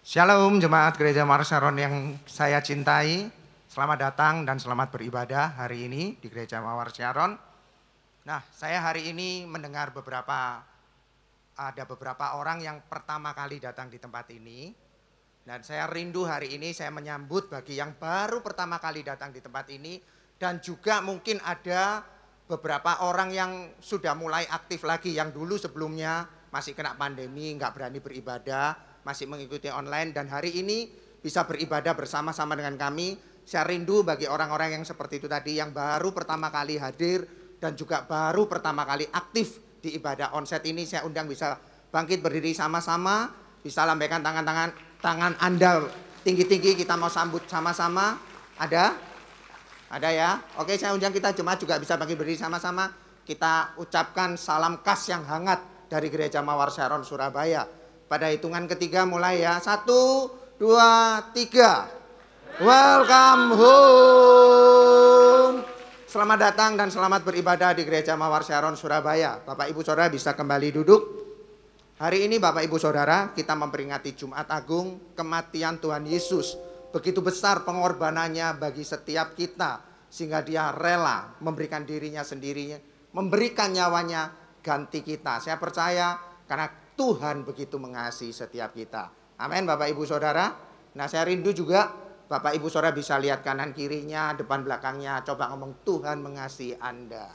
Shalom jemaat Gereja Mawar Syaron yang saya cintai. Selamat datang dan selamat beribadah hari ini di Gereja Mawar Syaron. Nah, saya hari ini mendengar ada beberapa orang yang pertama kali datang di tempat ini. Dan saya rindu hari ini saya menyambut bagi yang baru pertama kali datang di tempat ini. Dan juga mungkin ada beberapa orang yang sudah mulai aktif lagi, yang dulu sebelumnya masih kena pandemi, nggak berani beribadah, masih mengikuti online, dan hari ini bisa beribadah bersama-sama dengan kami. Saya rindu bagi orang-orang yang seperti itu tadi, yang baru pertama kali hadir dan juga baru pertama kali aktif di ibadah onset ini. Saya undang bisa bangkit berdiri sama-sama, bisa lambaikan tangan Anda tinggi-tinggi, kita mau sambut sama-sama. Ada ya? Oke, saya undang kita jemaat juga bisa bangkit berdiri sama-sama. Kita ucapkan salam khas yang hangat dari Gereja Mawar Syaron Surabaya. Pada hitungan ketiga mulai ya. 1, 2, 3. Welcome home. Selamat datang dan selamat beribadah di Gereja Mawar Syaron Surabaya. Bapak Ibu Saudara bisa kembali duduk. Hari ini Bapak Ibu Saudara, kita memperingati Jumat Agung, kematian Tuhan Yesus. Begitu besar pengorbanannya bagi setiap kita, sehingga dia rela memberikan dirinya sendiri, memberikan nyawanya ganti kita. Saya percaya karena Tuhan begitu mengasihi setiap kita. Amin Bapak Ibu Saudara. Nah, saya rindu juga Bapak Ibu Saudara bisa lihat kanan kirinya, depan belakangnya. Coba ngomong, Tuhan mengasihi Anda.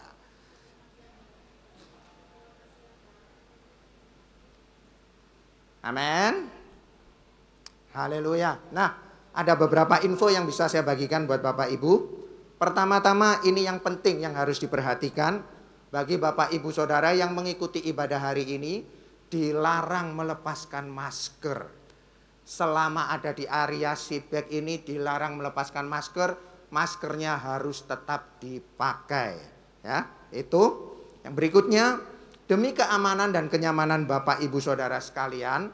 Amin. Haleluya. Nah, ada beberapa info yang bisa saya bagikan buat Bapak Ibu. Pertama-tama ini yang penting yang harus diperhatikan. Bagi Bapak Ibu Saudara yang mengikuti ibadah hari ini, dilarang melepaskan masker. Selama ada di area seatback ini dilarang melepaskan masker. Maskernya harus tetap dipakai. Ya, itu. Yang berikutnya, demi keamanan dan kenyamanan Bapak Ibu Saudara sekalian,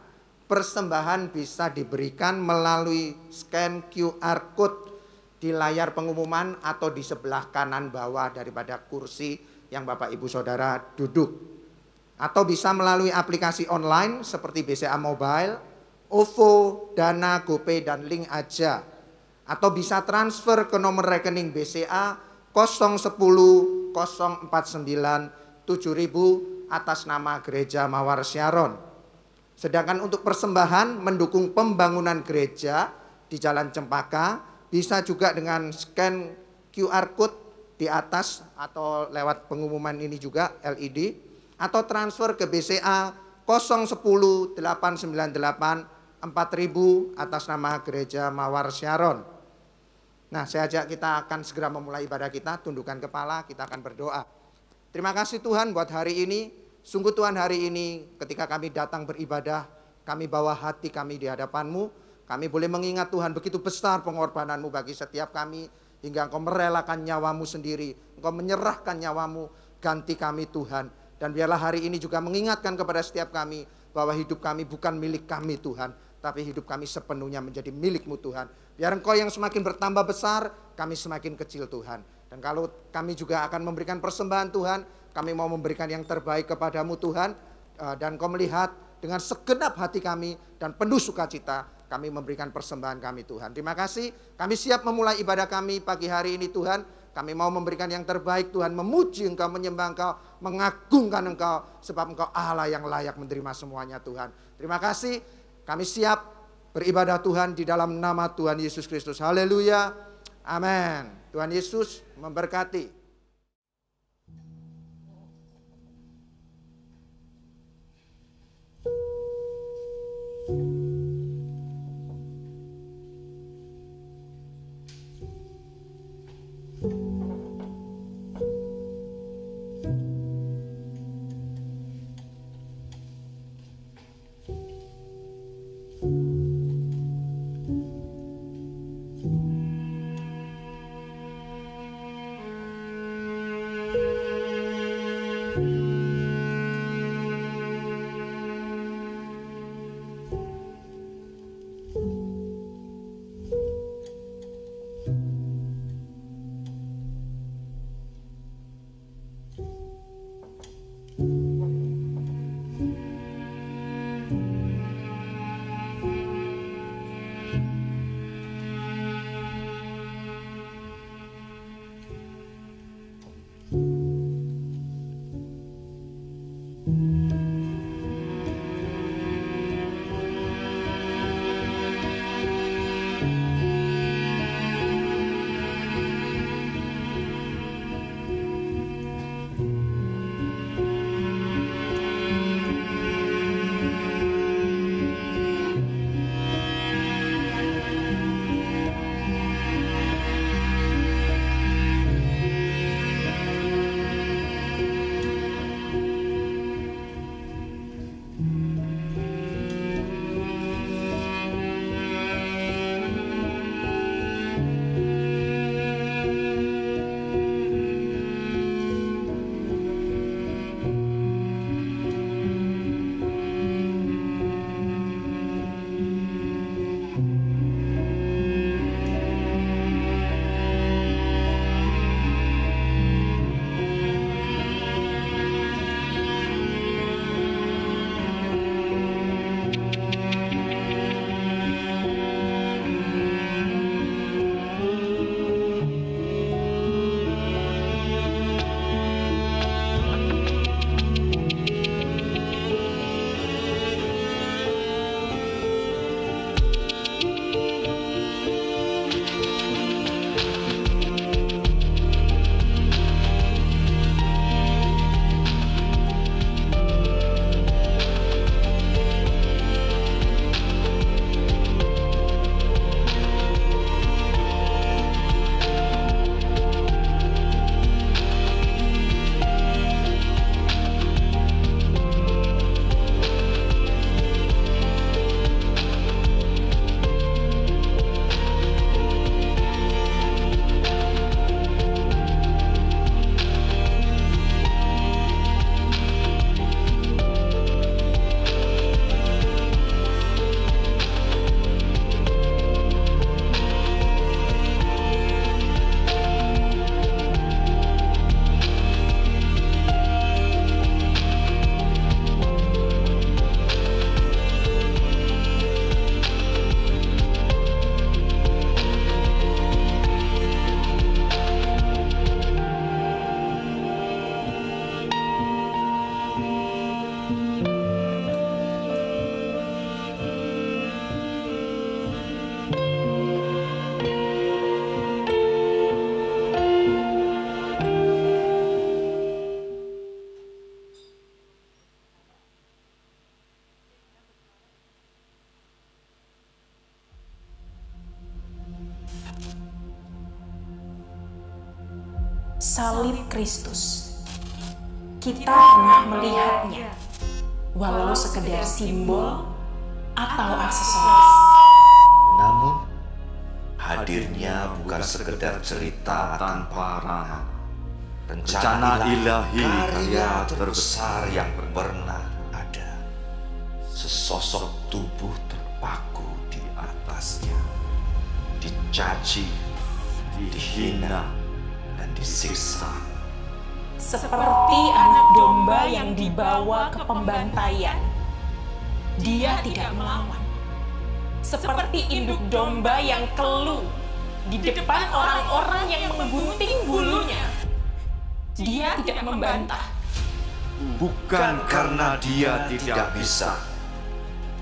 persembahan bisa diberikan melalui scan QR code di layar pengumuman atau di sebelah kanan bawah daripada kursi yang Bapak Ibu Saudara duduk. Atau bisa melalui aplikasi online seperti BCA Mobile, OVO, Dana, GoPay, dan Link Aja. Atau bisa transfer ke nomor rekening BCA 010 049 7000 atas nama Gereja Mawar Syaron. Sedangkan untuk persembahan mendukung pembangunan gereja di Jalan Cempaka bisa juga dengan scan QR code di atas atau lewat pengumuman ini juga LED, atau transfer ke BCA 010 898 4000 atas nama Gereja Mawar Syaron. Nah, saya ajak kita akan segera memulai ibadah kita, tundukkan kepala, kita akan berdoa. Terima kasih Tuhan buat hari ini. Sungguh Tuhan, hari ini ketika kami datang beribadah, kami bawa hati kami di hadapan-Mu. Kami boleh mengingat Tuhan begitu besar pengorbanan-Mu bagi setiap kami, hingga Engkau merelakan nyawa-Mu sendiri. Engkau menyerahkan nyawa-Mu, ganti kami Tuhan. Dan biarlah hari ini juga mengingatkan kepada setiap kami bahwa hidup kami bukan milik kami Tuhan, tapi hidup kami sepenuhnya menjadi milik-Mu Tuhan. Biar Engkau yang semakin bertambah besar, kami semakin kecil Tuhan. Dan kalau kami juga akan memberikan persembahan Tuhan, kami mau memberikan yang terbaik kepadamu Tuhan. Dan Kau melihat dengan segenap hati kami dan penuh sukacita kami memberikan persembahan kami Tuhan. Terima kasih, kami siap memulai ibadah kami pagi hari ini Tuhan. Kami mau memberikan yang terbaik Tuhan, memuji Engkau, menyembah Engkau, mengagungkan Engkau, sebab Engkau Allah yang layak menerima semuanya Tuhan. Terima kasih, kami siap beribadah Tuhan di dalam nama Tuhan Yesus Kristus. Haleluya, amin. Tuhan Yesus memberkati. Salib Kristus. Kita pernah melihatnya, walau sekedar simbol atau aksesoris. Namun, hadirnya bukan sekedar cerita tanpa makna. Rencana ilahi, karya terbesar yang pernah ada. Sesosok tubuh terpaku di atasnya, dicaci, dihina, dan disiksa. Seperti anak domba yang dibawa ke pembantaian, dia tidak melawan. Seperti induk domba yang keluh di depan orang-orang yang menggunting bulunya, dia tidak membantah. Bukan karena dia tidak bisa,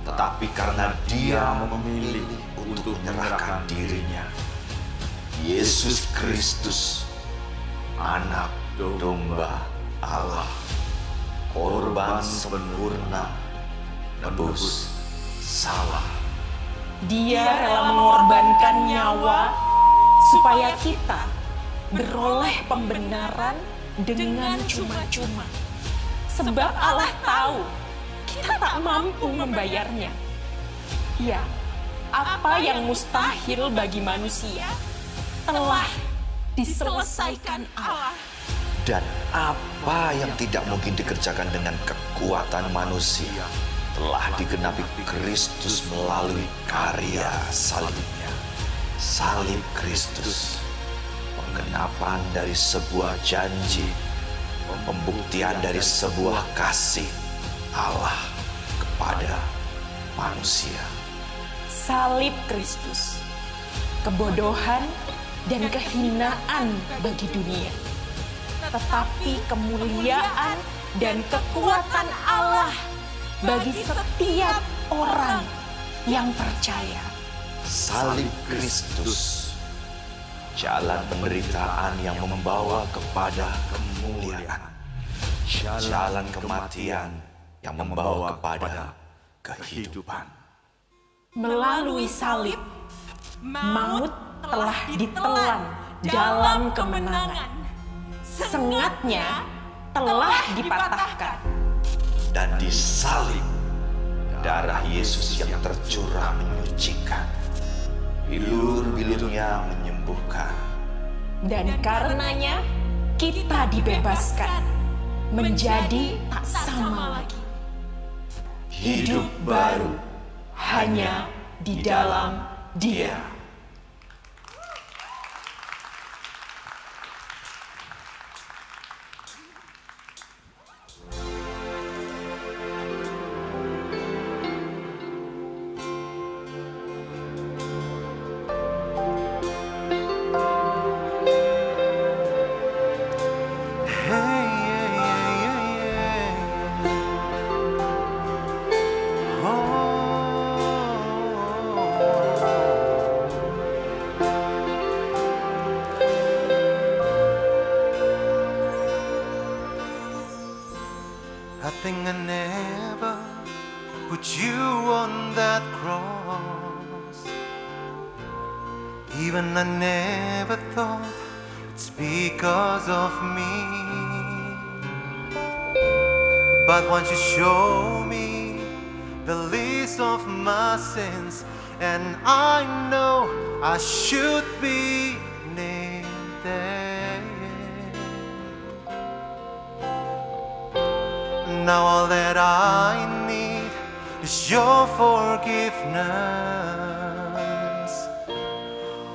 tetapi karena dia memilih untuk menyerahkan dirinya. Yesus Kristus, anak domba Allah, korban sempurna, nebus salah. Dia rela mengorbankan nyawa supaya kita beroleh pembenaran dengan cuma-cuma. Sebab Allah tahu kita tak mampu membayarnya. Ya, apa yang mustahil bagi manusia telah diselesaikan Allah. Dan apa yang tidak mungkin dikerjakan dengan kekuatan manusia telah digenapi Kristus melalui karya salibnya. Salib Kristus, penggenapan dari sebuah janji, pembuktian dari sebuah kasih Allah kepada manusia. Salib Kristus, kebodohan dan kehinaan bagi dunia, tetapi kemuliaan dan kekuatan bagi setiap orang yang percaya. Salib Kristus, jalan penderitaan yang membawa kepada kemuliaan, jalan kematian yang membawa kepada kehidupan. Melalui salib, maut telah ditelan dalam kemenangan. Sengatnya telah dipatahkan. Dan di salib, darah Yesus yang tercurah menyucikan, bilur-bilurnya menyembuhkan. Dan karenanya kita dibebaskan menjadi tak sama lagi. Hidup baru hanya di dalam Dia. I think I never put you on that cross. Even I never thought it's because of me. But once you show me the list of my sins, and I know I should be named there. Now all that I need is your forgiveness.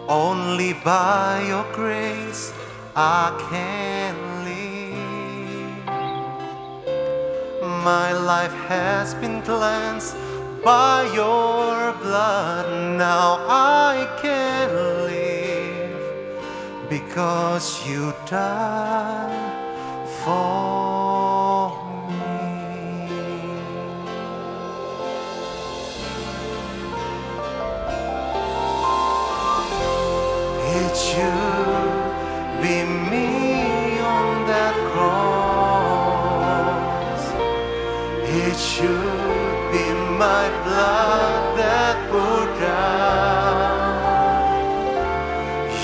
Only by your grace I can live. My life has been cleansed by your blood. Now I can live because you died for should be me on that cross. It should be my blood that poured down.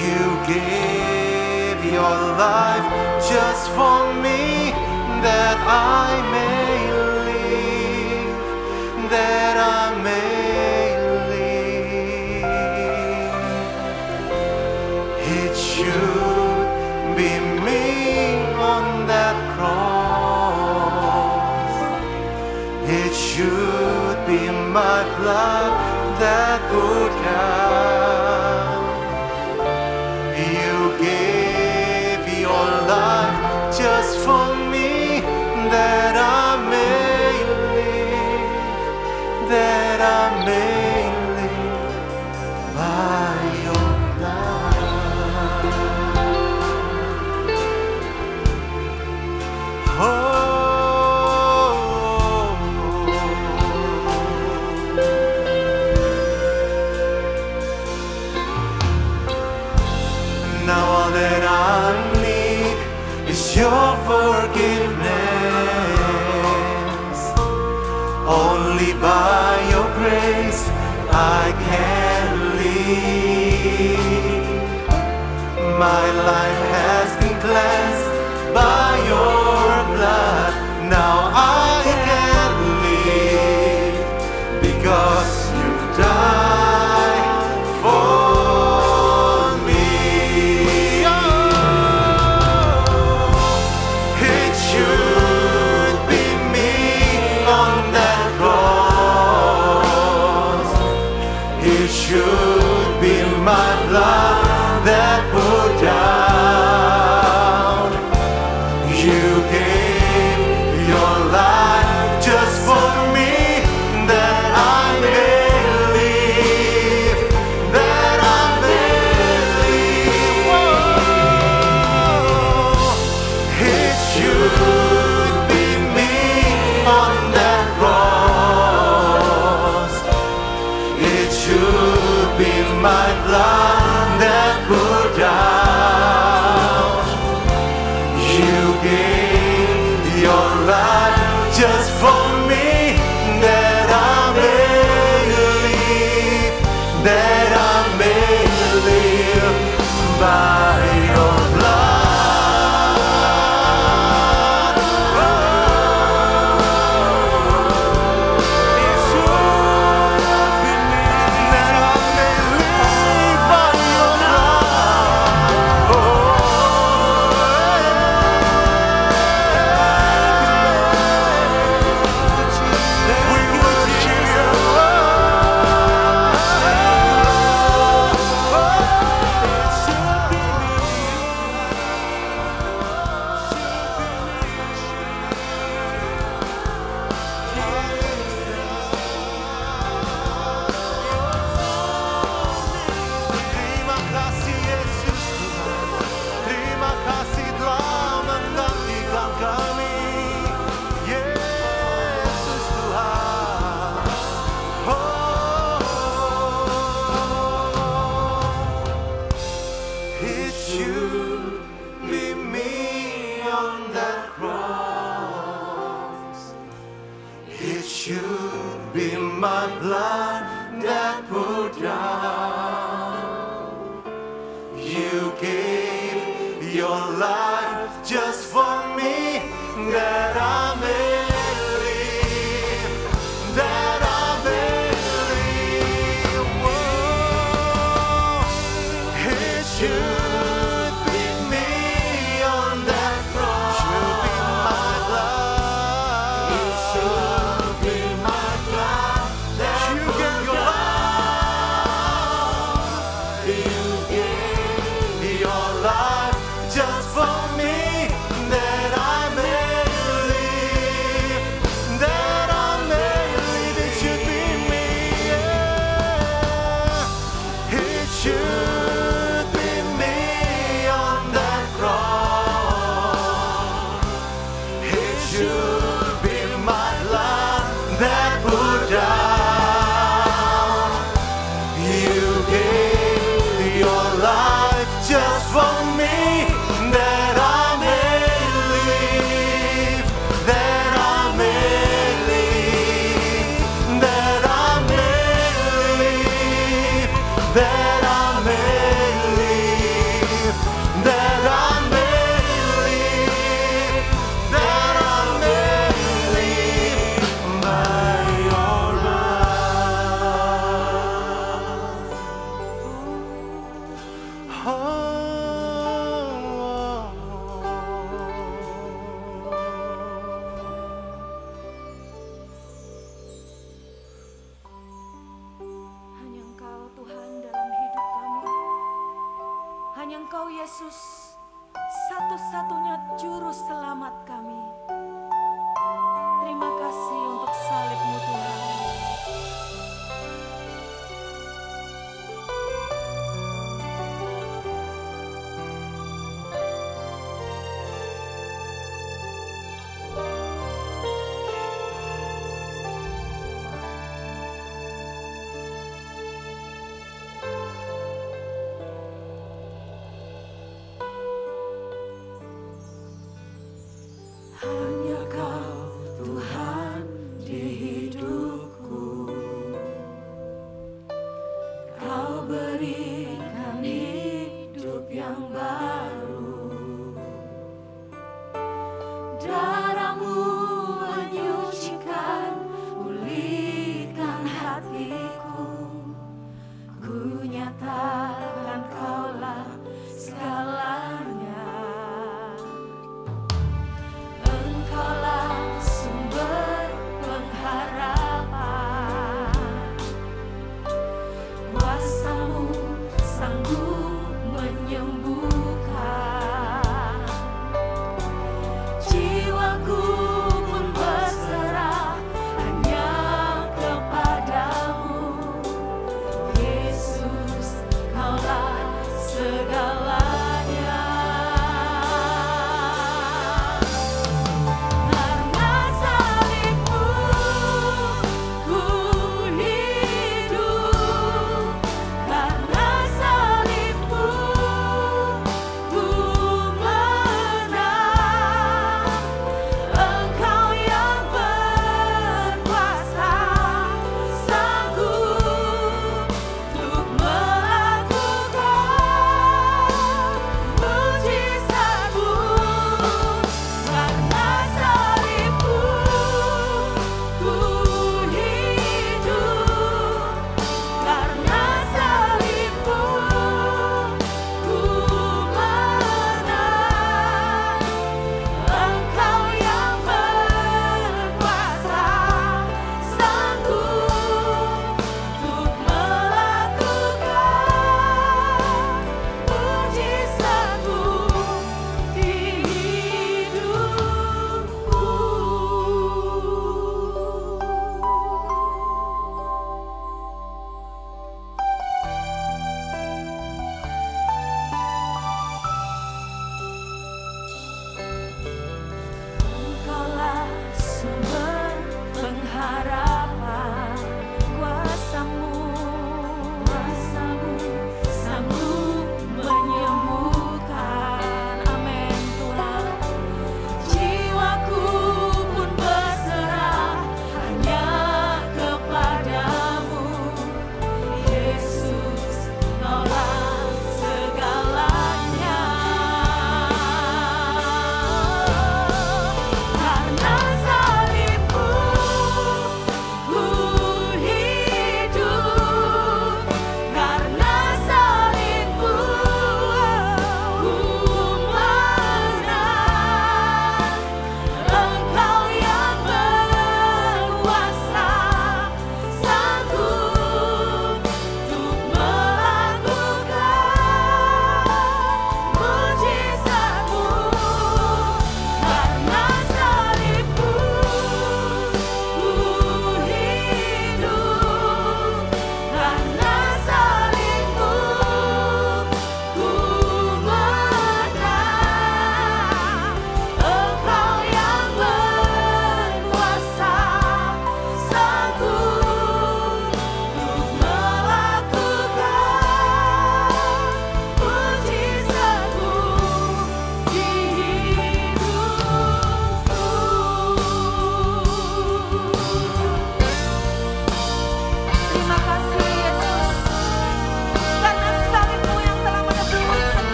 You gave your life just for me, that I may live, that I may should be me on that cross. It should be my blood that poured down. You gave your life just for me, that I may live, that I may live by your now all that I need is your forgiveness. Only by your grace I can live. My life has been cleansed by your blood. Now I can live because you died for me. It should be me on that cross. It should be my blood that poured down. You gave your life just for me, that I may live, that I may live. Whoa. It should be me on that cross. me, that I may live, that I may live by your blood.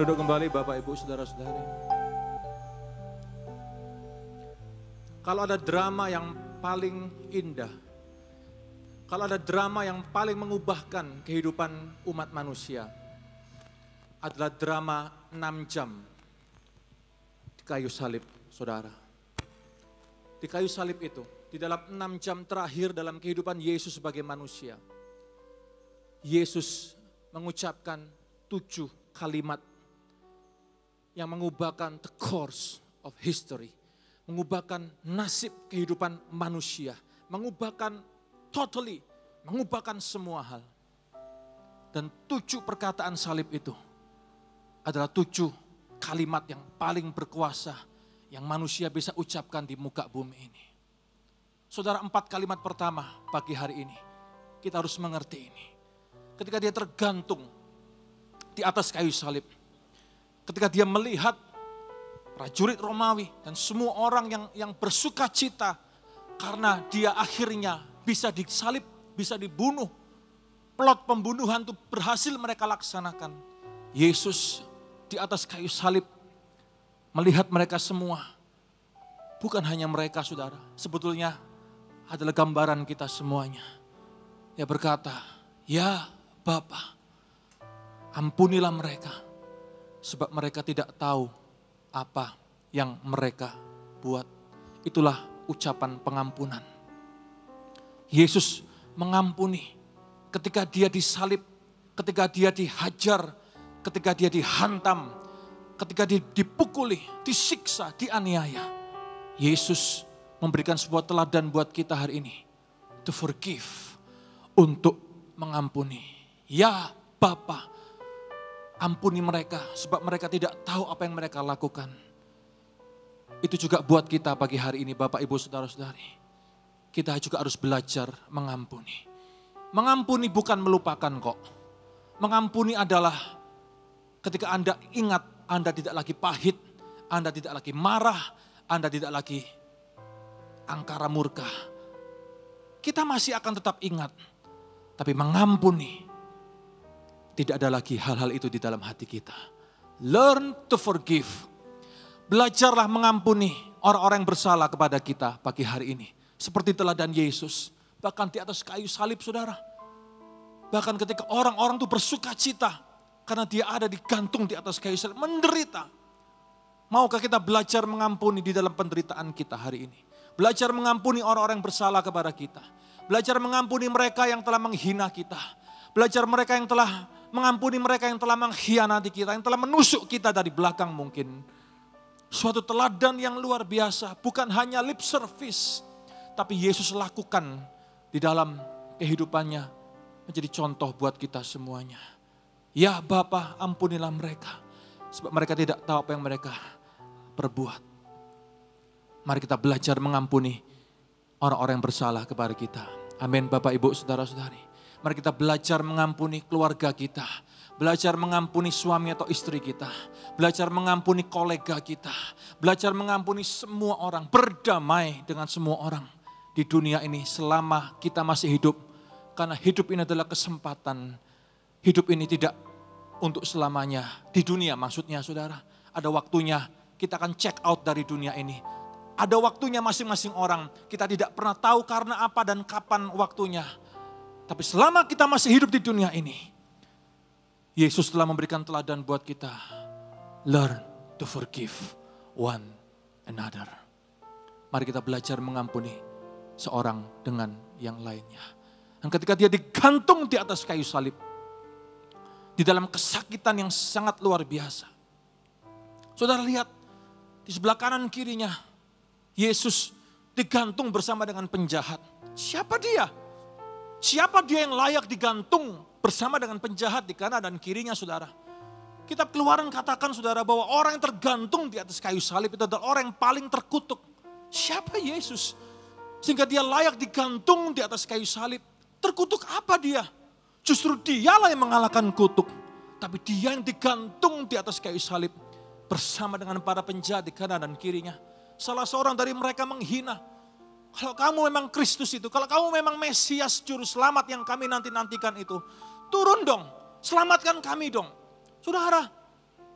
Silakan duduk kembali Bapak Ibu Saudara-saudari. Kalau ada drama yang paling indah, kalau ada drama yang paling mengubahkan kehidupan umat manusia, adalah drama 6 jam di kayu salib, saudara. Di kayu salib itu, di dalam 6 jam terakhir dalam kehidupan Yesus sebagai manusia, Yesus mengucapkan 7 kalimat yang mengubahkan the course of history, mengubahkan nasib kehidupan manusia, mengubahkan totally, mengubahkan semua hal. Dan 7 perkataan salib itu adalah 7 kalimat yang paling berkuasa yang manusia bisa ucapkan di muka bumi ini. Saudara, 4 kalimat pertama pagi hari ini, kita harus mengerti ini. Ketika dia tergantung di atas kayu salib, ketika dia melihat prajurit Romawi dan semua orang yang bersuka cita karena dia akhirnya bisa disalib, bisa dibunuh. Plot pembunuhan itu berhasil mereka laksanakan. Yesus di atas kayu salib melihat mereka semua. Bukan hanya mereka, saudara. Sebetulnya adalah gambaran kita semuanya. Dia berkata, ya Bapa, ampunilah mereka. Sebab mereka tidak tahu apa yang mereka buat. Itulah ucapan pengampunan. Yesus mengampuni ketika dia disalib, ketika dia dihajar, ketika dia dihantam, ketika dia dipukuli, disiksa, dianiaya. Yesus memberikan sebuah teladan buat kita hari ini. To forgive, untuk mengampuni. Ya Bapa, ampuni mereka sebab mereka tidak tahu apa yang mereka lakukan. Itu juga buat kita pagi hari ini Bapak Ibu Saudara-saudari. Kita juga harus belajar mengampuni. Mengampuni bukan melupakan kok. Mengampuni adalah ketika Anda ingat Anda tidak lagi pahit, Anda tidak lagi marah, Anda tidak lagi angkara murka. Kita masih akan tetap ingat. Tapi mengampuni, tidak ada lagi hal-hal itu di dalam hati kita. Learn to forgive. Belajarlah mengampuni orang-orang yang bersalah kepada kita pagi hari ini. Seperti teladan Yesus. Bahkan di atas kayu salib, saudara. Bahkan ketika orang-orang itu bersuka cita. Karena dia ada digantung di atas kayu salib. Menderita. Maukah kita belajar mengampuni di dalam penderitaan kita hari ini? Belajar mengampuni orang-orang yang bersalah kepada kita. Belajar mengampuni mereka yang telah menghina kita. Belajar mereka yang telah mengampuni mereka yang telah mengkhianati kita. Yang telah menusuk kita dari belakang mungkin. Suatu teladan yang luar biasa. Bukan hanya lip service. Tapi Yesus lakukan di dalam kehidupannya. Menjadi contoh buat kita semuanya. Ya Bapa, ampunilah mereka. Sebab mereka tidak tahu apa yang mereka perbuat. Mari kita belajar mengampuni orang-orang yang bersalah kepada kita. Amin Bapak Ibu Saudara-saudari. Mari kita belajar mengampuni keluarga kita. Belajar mengampuni suami atau istri kita. Belajar mengampuni kolega kita. Belajar mengampuni semua orang. Berdamai dengan semua orang di dunia ini selama kita masih hidup. Karena hidup ini adalah kesempatan. Hidup ini tidak untuk selamanya. Di dunia maksudnya saudara. Ada waktunya kita akan check out dari dunia ini. Ada waktunya masing-masing orang. Kita tidak pernah tahu karena apa dan kapan waktunya. Tapi selama kita masih hidup di dunia ini. Yesus telah memberikan teladan buat kita. Learn to forgive one another. Mari kita belajar mengampuni seorang dengan yang lainnya. Dan ketika dia digantung di atas kayu salib. Di dalam kesakitan yang sangat luar biasa. Saudara lihat di sebelah kanan kirinya. Yesus digantung bersama dengan penjahat. Siapa dia? Siapa dia yang layak digantung bersama dengan penjahat di kanan dan kirinya saudara? Kitab Keluaran katakan saudara bahwa orang yang tergantung di atas kayu salib itu adalah orang yang paling terkutuk. Siapa Yesus? Sehingga dia layak digantung di atas kayu salib. Terkutuk apa dia? Justru dialah yang mengalahkan kutuk. Tapi dia yang digantung di atas kayu salib. Bersama dengan para penjahat di kanan dan kirinya. Salah seorang dari mereka menghina. Kalau kamu memang Kristus itu, kalau kamu memang Mesias Juru Selamat yang kami nanti-nantikan itu. Turun dong, selamatkan kami dong. Saudara,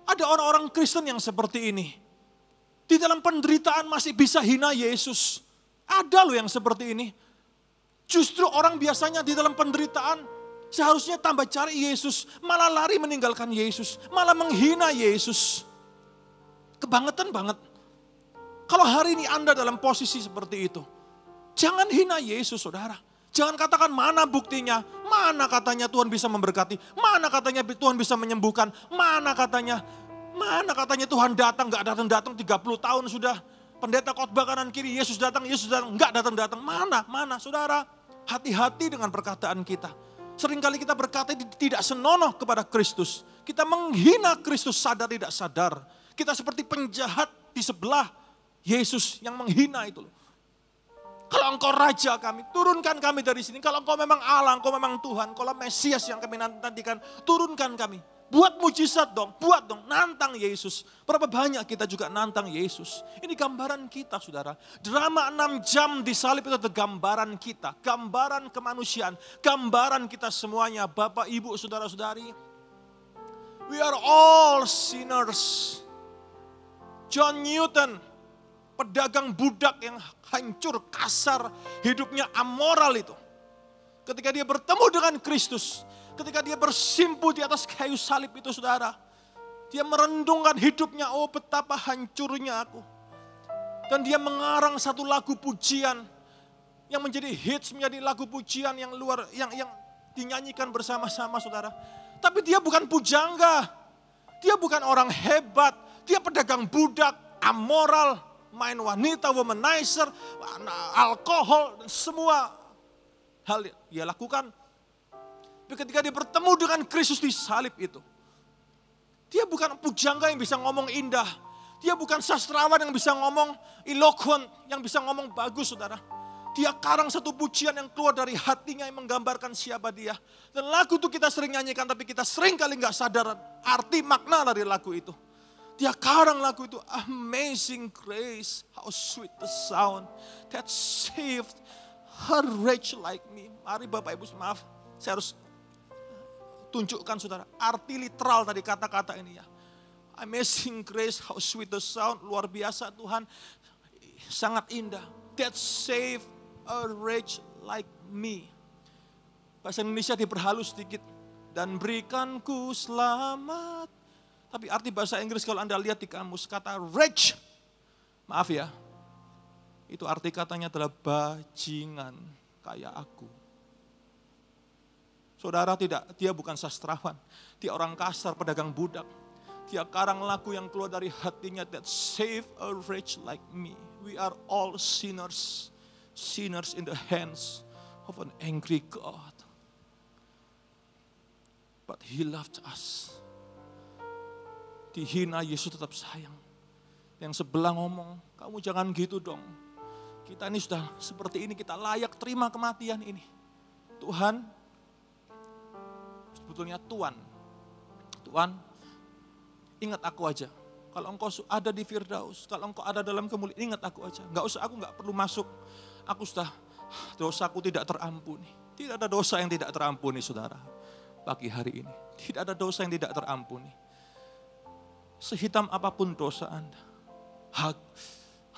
Ada orang-orang Kristen yang seperti ini. Di dalam penderitaan masih bisa hina Yesus. Ada loh yang seperti ini. Justru orang biasanya di dalam penderitaan seharusnya tambah cari Yesus. Malah lari meninggalkan Yesus. Malah menghina Yesus. Kebangetan banget. Kalau hari ini Anda dalam posisi seperti itu. Jangan hina Yesus, saudara. Jangan katakan mana buktinya. Mana katanya Tuhan bisa memberkati. Mana katanya Tuhan bisa menyembuhkan. Mana katanya Tuhan datang, gak datang-datang 30 tahun sudah. Pendeta khotbah kanan kiri, Yesus datang, gak datang-datang. Mana, saudara. Hati-hati dengan perkataan kita. Seringkali kita berkata tidak senonoh kepada Kristus. Kita menghina Kristus sadar tidak sadar. Kita seperti penjahat di sebelah Yesus yang menghina itu. Kalau engkau raja kami, turunkan kami dari sini. Kalau engkau memang Allah, engkau memang Tuhan. Kalau Mesias yang kami nantikan, turunkan kami. Buat mujizat dong, nantang Yesus. Berapa banyak kita juga nantang Yesus. Ini gambaran kita, saudara. Drama 6 jam di salib itu adalah gambaran kita. Gambaran kemanusiaan, gambaran kita semuanya. Bapak, Ibu, saudara-saudari. We are all sinners. John Newton, pedagang budak yang hancur, kasar, hidupnya amoral itu. Ketika dia bertemu dengan Kristus, ketika dia bersimpuh di atas kayu salib itu, saudara, dia merendungkan hidupnya, oh betapa hancurnya aku. Dan dia mengarang satu lagu pujian yang menjadi hits, menjadi lagu pujian yang dinyanyikan bersama-sama, saudara. Tapi dia bukan pujangga, dia bukan orang hebat, dia pedagang budak, amoral, main wanita, womanizer, alkohol, dan semua hal dia lakukan. Tapi ketika dia bertemu dengan Kristus di salib itu, dia bukan pujangga yang bisa ngomong indah. Dia bukan sastrawan yang bisa ngomong eloquent, yang bisa ngomong bagus, saudara. Dia karang satu pujian yang keluar dari hatinya yang menggambarkan siapa dia. Dan lagu itu kita sering nyanyikan, tapi kita sering kali gak sadar arti makna dari lagu itu. Dia karang lagu itu, Amazing Grace, how sweet the sound that saved a wretch like me. Mari Bapak Ibu, maaf, saya harus tunjukkan, saudara, arti literal dari kata-kata ini ya. Amazing Grace, how sweet the sound, luar biasa Tuhan, sangat indah. That saved a wretch like me. Bahasa Indonesia diperhalus sedikit. Dan berikanku selamat. Tapi arti bahasa Inggris kalau Anda lihat di kamus, kata wretch, maaf ya, itu arti katanya adalah bajingan kayak aku. Saudara, dia bukan sastrawan, dia orang kasar, pedagang budak. Dia karang lagu yang keluar dari hatinya, that save a wretch like me. We are all sinners, sinners in the hands of an angry God. But He loved us. Dihina, Yesus tetap sayang. Yang sebelah ngomong, kamu jangan gitu dong. Kita ini sudah seperti ini, kita layak terima kematian ini. Tuhan, sebetulnya Tuhan, ingat aku aja. Kalau engkau ada di Firdaus, kalau engkau ada dalam kemuliaan, ingat aku aja. Aku gak perlu masuk. Aku sudah, dosaku tidak terampuni. Tidak ada dosa yang tidak terampuni, saudara. Pagi hari ini, tidak ada dosa yang tidak terampuni. Sehitam apapun dosa Anda.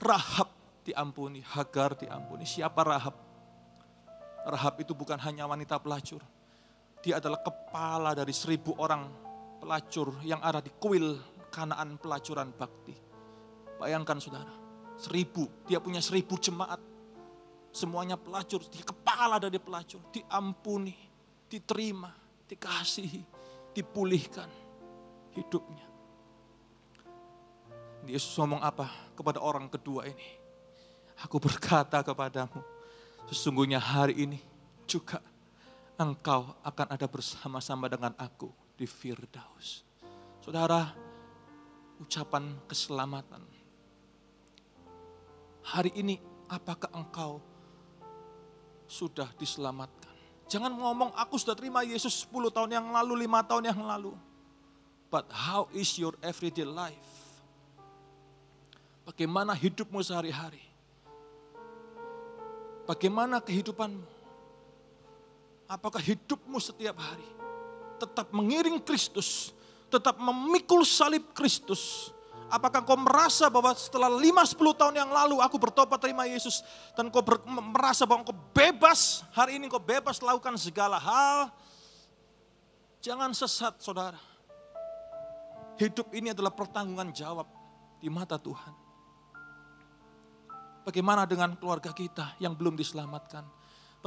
Rahab diampuni, Hagar diampuni. Siapa Rahab? Rahab itu bukan hanya wanita pelacur. Dia adalah kepala dari 1000 orang pelacur yang ada di kuil Kanaan pelacuran bakti. Bayangkan saudara, 1000, dia punya 1000 jemaat. Semuanya pelacur, dia kepala dari pelacur. Diampuni, diterima, dikasihi, dipulihkan hidupnya. Yesus ngomong apa kepada orang kedua ini? Aku berkata kepadamu, sesungguhnya hari ini juga engkau akan ada bersama-sama dengan aku di Firdaus. Saudara, ucapan keselamatan. Hari ini apakah engkau sudah diselamatkan? Jangan ngomong aku sudah terima Yesus 10 tahun yang lalu, 5 tahun yang lalu. But how is your everyday life? Bagaimana hidupmu sehari-hari? Bagaimana kehidupanmu? Apakah hidupmu setiap hari tetap mengiring Kristus, tetap memikul salib Kristus? Apakah kau merasa bahwa setelah 5-10 tahun yang lalu aku bertobat terima Yesus dan kau merasa bahwa kau bebas, hari ini kau bebas lakukan segala hal? Jangan sesat saudara. Hidup ini adalah pertanggungan jawab di mata Tuhan. Bagaimana dengan keluarga kita yang belum diselamatkan?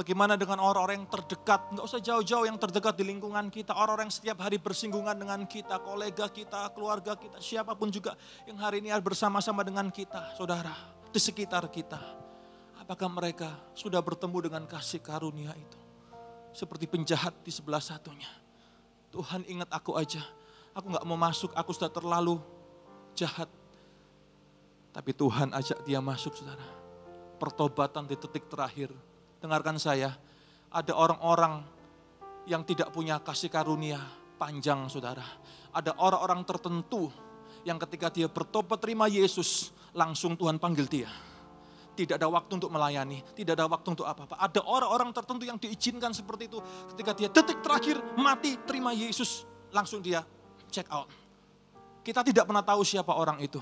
Bagaimana dengan orang-orang yang terdekat, nggak usah jauh-jauh yang terdekat di lingkungan kita, orang-orang yang setiap hari bersinggungan dengan kita, kolega kita, keluarga kita, siapapun juga yang hari ini bersama-sama dengan kita, saudara, di sekitar kita. Apakah mereka sudah bertemu dengan kasih karunia itu? Seperti penjahat di sebelah satunya. Tuhan ingat aku aja, aku nggak mau masuk, aku sudah terlalu jahat. Tapi Tuhan ajak dia masuk saudara. Pertobatan di detik terakhir. Dengarkan saya, ada orang-orang yang tidak punya kasih karunia panjang saudara. Ada orang-orang tertentu yang ketika dia bertobat terima Yesus, langsung Tuhan panggil dia. Tidak ada waktu untuk melayani, tidak ada waktu untuk apa-apa. Ada orang-orang tertentu yang diizinkan seperti itu. Ketika dia detik terakhir mati terima Yesus, langsung dia check out. Kita tidak pernah tahu siapa orang itu.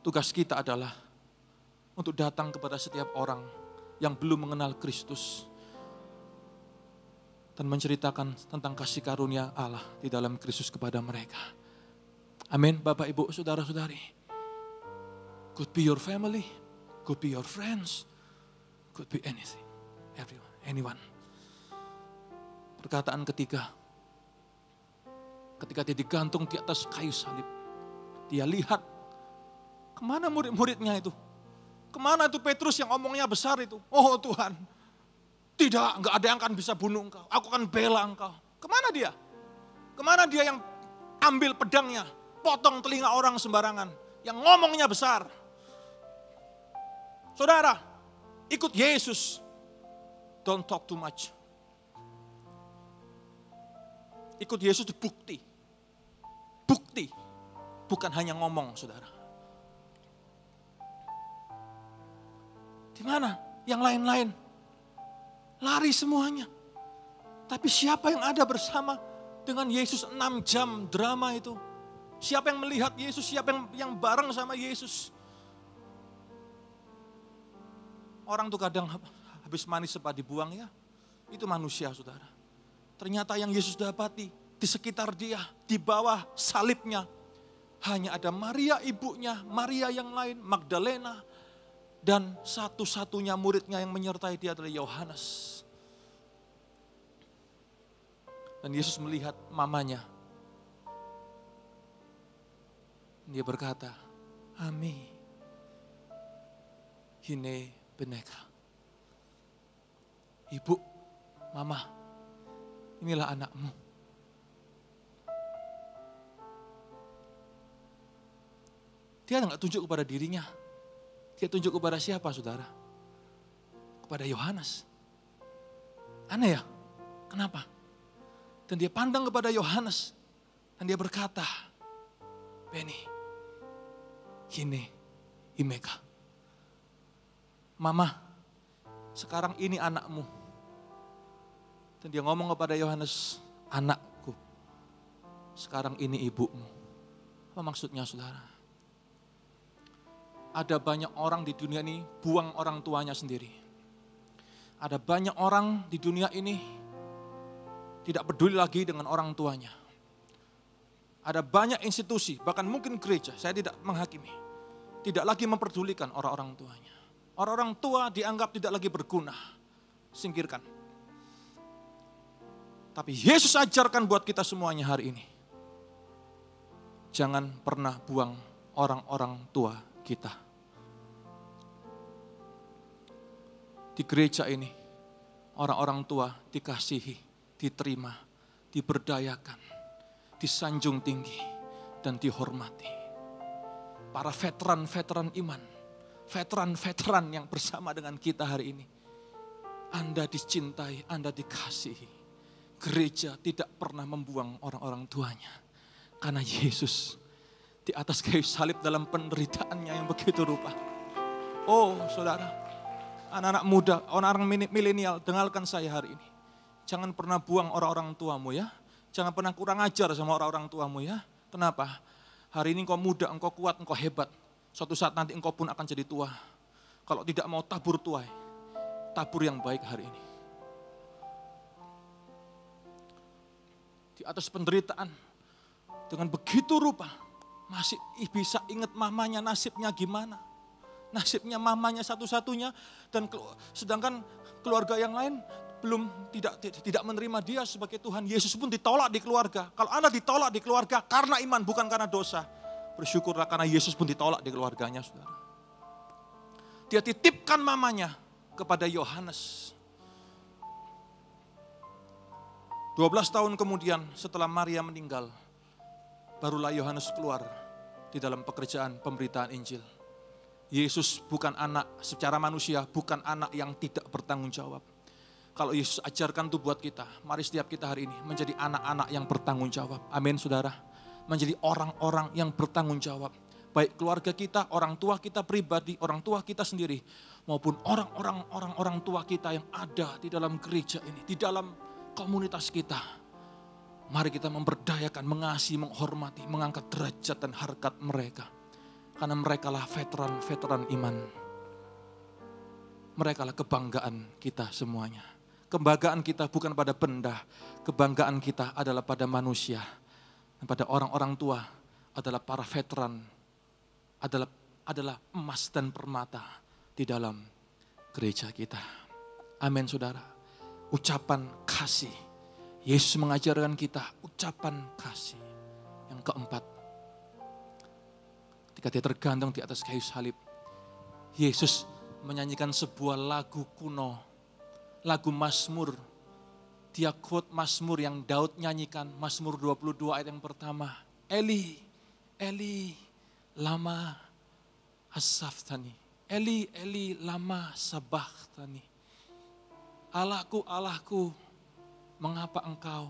Tugas kita adalah untuk datang kepada setiap orang yang belum mengenal Kristus dan menceritakan tentang kasih karunia Allah di dalam Kristus kepada mereka. Amin, Bapak, Ibu, saudara-saudari. Could be your family, could be your friends, could be anything, everyone, anyone. Perkataan ketiga, ketika dia digantung di atas kayu salib, dia lihat kemana murid-muridnya itu. Kemana itu Petrus yang omongnya besar itu? Oh Tuhan, tidak, enggak ada yang akan bisa bunuh engkau. Aku akan bela engkau. Kemana dia? Kemana dia yang ambil pedangnya, potong telinga orang sembarangan, yang ngomongnya besar? Saudara, ikut Yesus. Don't talk too much. Ikut Yesus itu bukti. Bukti, bukan hanya ngomong saudara. Di mana? Yang lain-lain lari semuanya. Tapi siapa yang ada bersama dengan Yesus 6 jam drama itu? Siapa yang melihat Yesus? Siapa yang bareng sama Yesus? Orang tuh kadang habis manis sempat dibuang ya. Itu manusia saudara. Ternyata yang Yesus dapati di sekitar dia, di bawah salibnya, hanya ada Maria ibunya, Maria yang lain, Magdalena, dan satu-satunya muridnya yang menyertai dia adalah Yohanes. Dan Yesus melihat mamanya. Dia berkata, Ami, hine beneka. Ibu, mama, inilah anakmu. Dia enggak tunjuk kepada dirinya. Dia tunjuk kepada siapa saudara? Kepada Yohanes. Aneh ya? Kenapa? Dan dia pandang kepada Yohanes. Dan dia berkata, Beni, hine imeka. Mama, sekarang ini anakmu. Dan dia ngomong kepada Yohanes, anakku, sekarang ini ibumu. Apa maksudnya saudara? Ada banyak orang di dunia ini buang orang tuanya sendiri. Ada banyak orang di dunia ini tidak peduli lagi dengan orang tuanya. Ada banyak institusi, bahkan mungkin gereja, saya tidak menghakimi, tidak lagi memperdulikan orang-orang tuanya. Orang-orang tua dianggap tidak lagi berguna, singkirkan. Tapi Yesus ajarkan buat kita semuanya hari ini. Jangan pernah buang orang-orang tua kita. Di gereja ini, orang-orang tua dikasihi, diterima, diberdayakan, disanjung tinggi, dan dihormati. Para veteran-veteran iman, veteran-veteran yang bersama dengan kita hari ini. Anda dicintai, Anda dikasihi. Gereja tidak pernah membuang orang-orang tuanya. Karena Yesus di atas kayu salib dalam penderitaannya yang begitu rupa. Oh saudara, anak-anak muda, orang-orang milenial, dengarkan saya hari ini. Jangan pernah buang orang-orang tuamu ya. Jangan pernah kurang ajar sama orang-orang tuamu ya. Kenapa? Hari ini engkau muda, engkau kuat, engkau hebat. Suatu saat nanti engkau pun akan jadi tua. Kalau tidak mau tabur tuai, tabur yang baik hari ini. Di atas penderitaan, dengan begitu rupa, masih bisa ingat mamanya nasibnya gimana. Nasibnya mamanya satu-satunya, dan sedangkan keluarga yang lain belum tidak menerima dia sebagai Tuhan. Yesus pun ditolak di keluarga. Kalau Anda ditolak di keluarga karena iman, bukan karena dosa, bersyukurlah karena Yesus pun ditolak di keluarganya, saudara. Dia titipkan mamanya kepada Yohanes. 12 tahun kemudian setelah Maria meninggal, barulah Yohanes keluar di dalam pekerjaan pemberitaan Injil. Yesus bukan anak secara manusia, bukan anak yang tidak bertanggung jawab. Kalau Yesus ajarkan itu buat kita, mari setiap kita hari ini menjadi anak-anak yang bertanggung jawab. Amin saudara. Menjadi orang-orang yang bertanggung jawab. Baik keluarga kita, orang tua kita pribadi, orang tua kita sendiri, maupun orang-orang tua kita yang ada di dalam gereja ini, di dalam komunitas kita. Mari kita memberdayakan, mengasihi, menghormati, mengangkat derajat dan harkat mereka. Karena mereka lah veteran iman. Mereka lah kebanggaan kita semuanya. Kebanggaan kita bukan pada benda, kebanggaan kita adalah pada manusia. Dan pada orang-orang tua adalah para veteran, adalah emas dan permata di dalam gereja kita. Amin saudara. Ucapan kasih. Yesus mengajarkan kita ucapan kasih. Yang keempat, ketika dia tergantung di atas kayu salib, Yesus menyanyikan sebuah lagu kuno, lagu Mazmur. Dia quote Mazmur yang Daud nyanyikan, Mazmur 22 ayat yang pertama. Eli, Eli, lama asaftani. Eli, Eli, lama sabachthani. Allahku, Allahku, mengapa engkau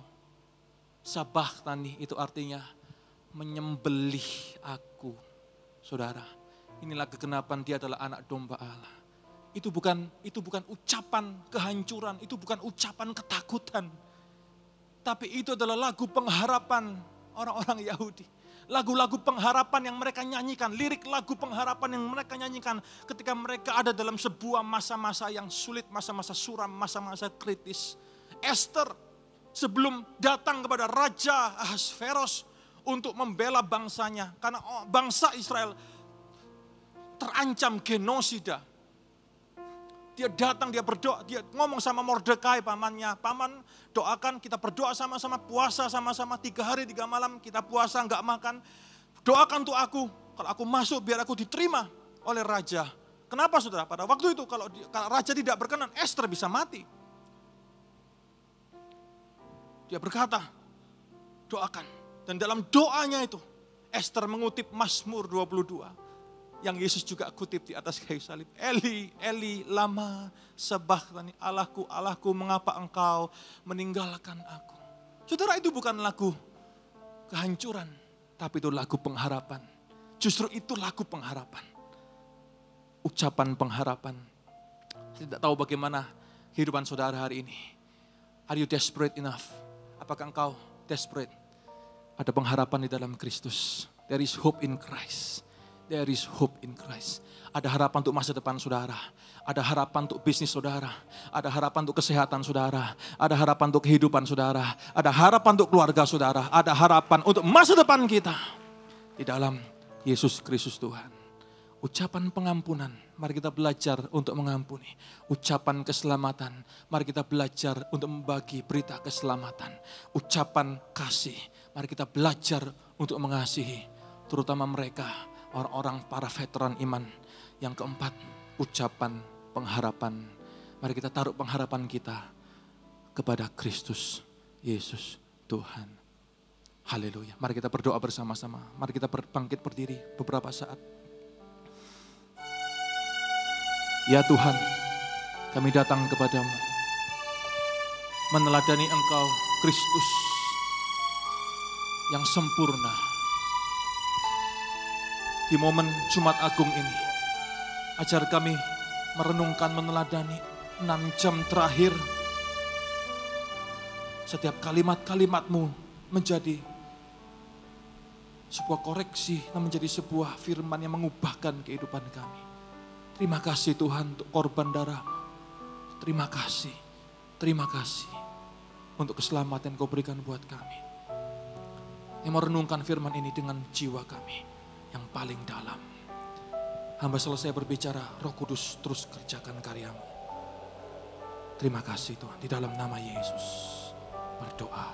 sabachthani? Itu artinya menyembelih aku. Saudara, inilah kegenapan dia adalah anak domba Allah. Itu bukan ucapan kehancuran, itu bukan ucapan ketakutan. Tapi itu adalah lagu pengharapan orang-orang Yahudi. Lagu-lagu pengharapan yang mereka nyanyikan, lirik lagu pengharapan yang mereka nyanyikan ketika mereka ada dalam sebuah masa-masa yang sulit, masa-masa suram, masa-masa kritis. Esther sebelum datang kepada Raja Ahasveros untuk membela bangsanya, karena bangsa Israel terancam genosida. Dia datang, dia berdoa, dia ngomong sama Mordekai pamannya. Paman, doakan, kita berdoa sama-sama, puasa sama-sama 3 hari 3 malam, kita puasa enggak makan. Doakan untuk aku, kalau aku masuk biar aku diterima oleh raja. Kenapa saudara? Pada waktu itu kalau raja tidak berkenan, Esther bisa mati. Dia berkata, doakan. Dan dalam doanya itu, Esther mengutip Mazmur 22. Yang Yesus juga kutip di atas kayu salib. Eli, Eli, lama sabachthani. Allahku, Allahku, mengapa engkau meninggalkan aku? Saudara, itu bukan lagu kehancuran, tapi itu lagu pengharapan. Justru itu lagu pengharapan. Ucapan pengharapan. Saya tidak tahu bagaimana kehidupan saudara hari ini. Are you desperate enough? Apakah engkau desperate? Ada pengharapan di dalam Kristus. There is hope in Christ. There is hope in Christ. Ada harapan untuk masa depan saudara. Ada harapan untuk bisnis saudara. Ada harapan untuk kesehatan saudara. Ada harapan untuk kehidupan saudara. Ada harapan untuk keluarga saudara. Ada harapan untuk masa depan kita. Di dalam Yesus Kristus Tuhan. Ucapan pengampunan. Mari kita belajar untuk mengampuni. Ucapan keselamatan. Mari kita belajar untuk membagi berita keselamatan. Ucapan kasih. Mari kita belajar untuk mengasihi. Terutama mereka. Orang-orang para veteran iman. Yang keempat, ucapan pengharapan. Mari kita taruh pengharapan kita kepada Kristus Yesus Tuhan. Haleluya. Mari kita berdoa bersama-sama. Mari kita bangkit berdiri beberapa saat. Ya Tuhan, kami datang kepadamu. Meneladani Engkau, Kristus yang sempurna. Di momen Jumat Agung ini, ajar kami merenungkan, meneladani 6 jam terakhir. Setiap kalimat-kalimat-Mu menjadi sebuah koreksi, dan menjadi sebuah firman yang mengubahkan kehidupan kami. Terima kasih Tuhan untuk korban darah-Mu. Terima kasih untuk keselamatan yang Kau berikan buat kami. Yang merenungkan firman ini dengan jiwa kami yang paling dalam. Hamba selesai berbicara, Roh Kudus terus kerjakan karya-Mu. Terima kasih Tuhan, di dalam nama Yesus berdoa.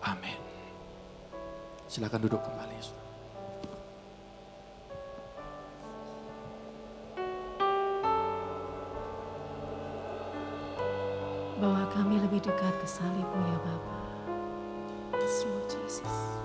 Amin. Silakan duduk kembali. Bawa kami lebih dekat ke salib-Mu ya Bapa. Yes, Lord Jesus.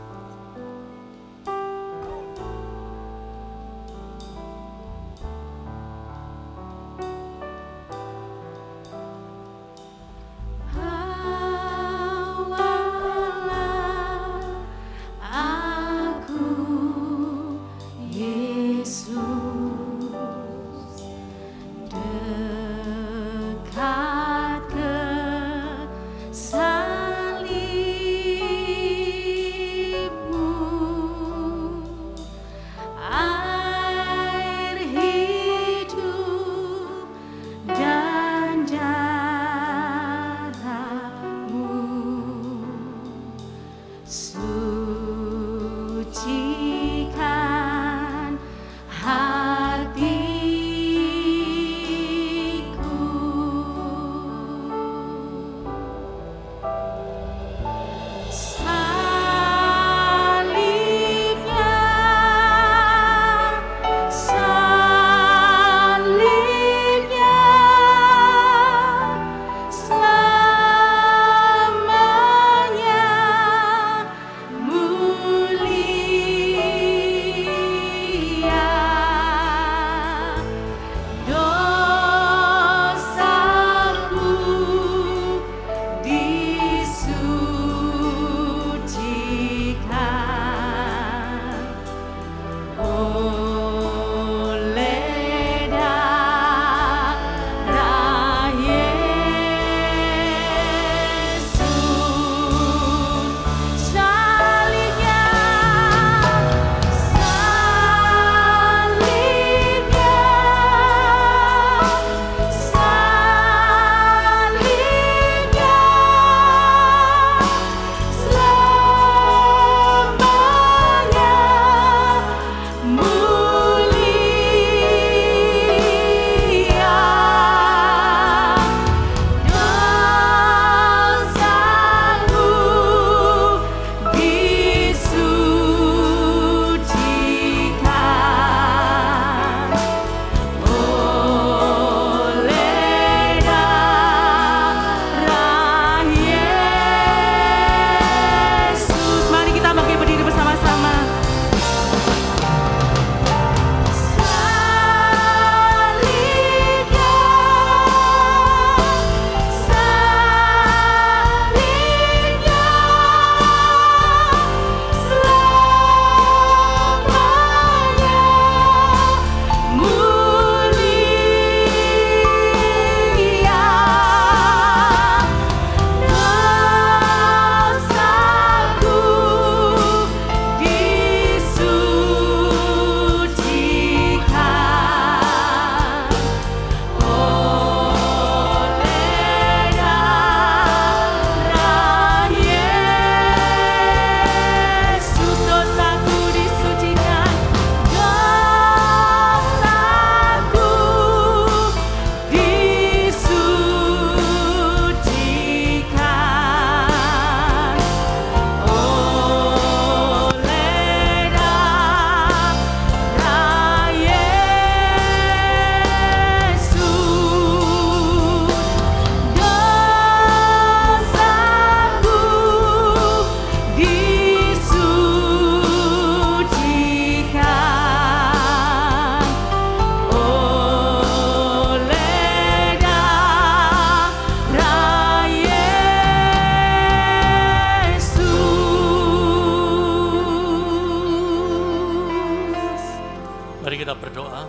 Mari kita berdoa.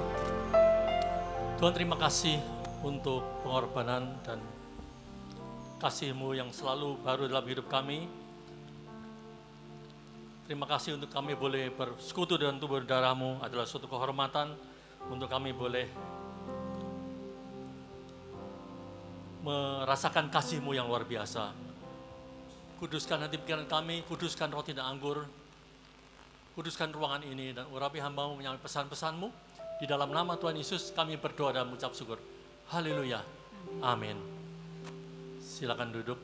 Tuhan, terima kasih untuk pengorbanan dan kasih-Mu yang selalu baru dalam hidup kami. Terima kasih untuk kami boleh bersekutu dengan tubuh darah-Mu adalah suatu kehormatan untuk kami boleh merasakan kasih-Mu yang luar biasa. Kuduskan hati pikiran kami, kuduskan roti dan anggur, kuduskan ruangan ini dan urapi hamba-Mu menyambut pesan-pesan-Mu. Di dalam nama Tuhan Yesus kami berdoa dan mengucap syukur. Haleluya. Amin. Silakan duduk.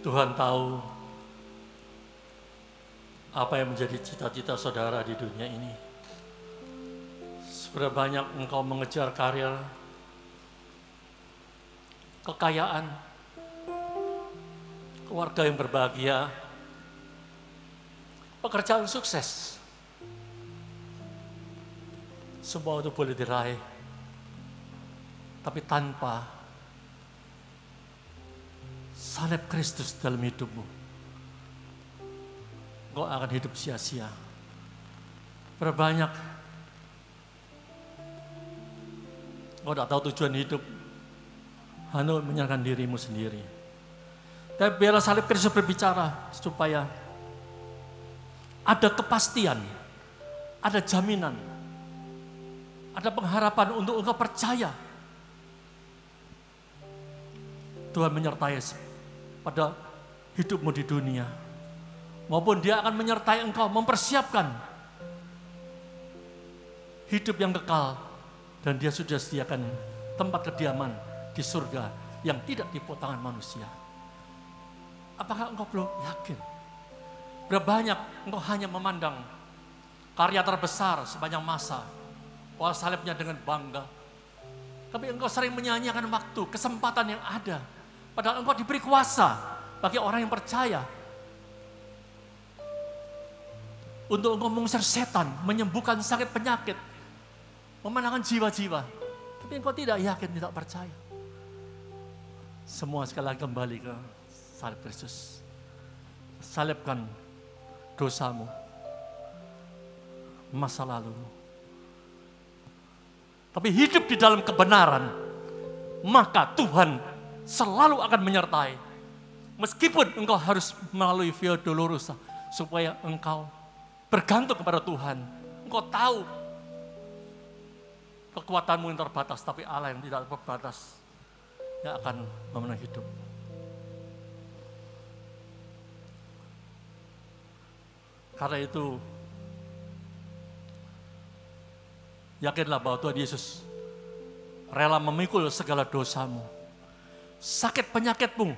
Tuhan tahu apa yang menjadi cita-cita saudara di dunia ini. Seberapa banyak engkau mengejar karir, kekayaan, keluarga yang berbahagia, pekerjaan sukses. Semua itu boleh diraih, tapi tanpa salib Kristus dalam hidupmu, engkau akan hidup sia-sia. Berbanyak Engkau tidak tahu tujuan hidup, hanya menyerahkan dirimu sendiri. Tapi biarlah salib Kristus berbicara supaya ada kepastian, ada jaminan, ada pengharapan untuk engkau percaya Tuhan menyertai pada hidupmu di dunia, maupun Dia akan menyertai engkau mempersiapkan hidup yang kekal, dan Dia sudah sediakan tempat kediaman di surga yang tidak dipotong tangan manusia. Apakah engkau belum yakin? Berapa banyak engkau hanya memandang karya terbesar sepanjang masa, wah salibnya dengan bangga, tapi engkau sering menyanyiakan waktu, kesempatan yang ada, padahal engkau diberi kuasa bagi orang yang percaya untuk engkau mengusir setan, menyembuhkan sakit penyakit, memenangkan jiwa-jiwa. Tapi engkau tidak yakin, tidak percaya. Semua sekali lagi kembali ke salib Kristus. Salibkan dosamu, masa lalumu. Tapi hidup di dalam kebenaran, maka Tuhan selalu akan menyertai. Meskipun engkau harus melalui via dolorosa, supaya engkau bergantung kepada Tuhan. Engkau tahu kekuatanmu yang terbatas, tapi Allah yang tidak terbatas yang akan memenuhi hidup. Karena itu, yakinlah bahwa Tuhan Yesus rela memikul segala dosamu, sakit penyakitmu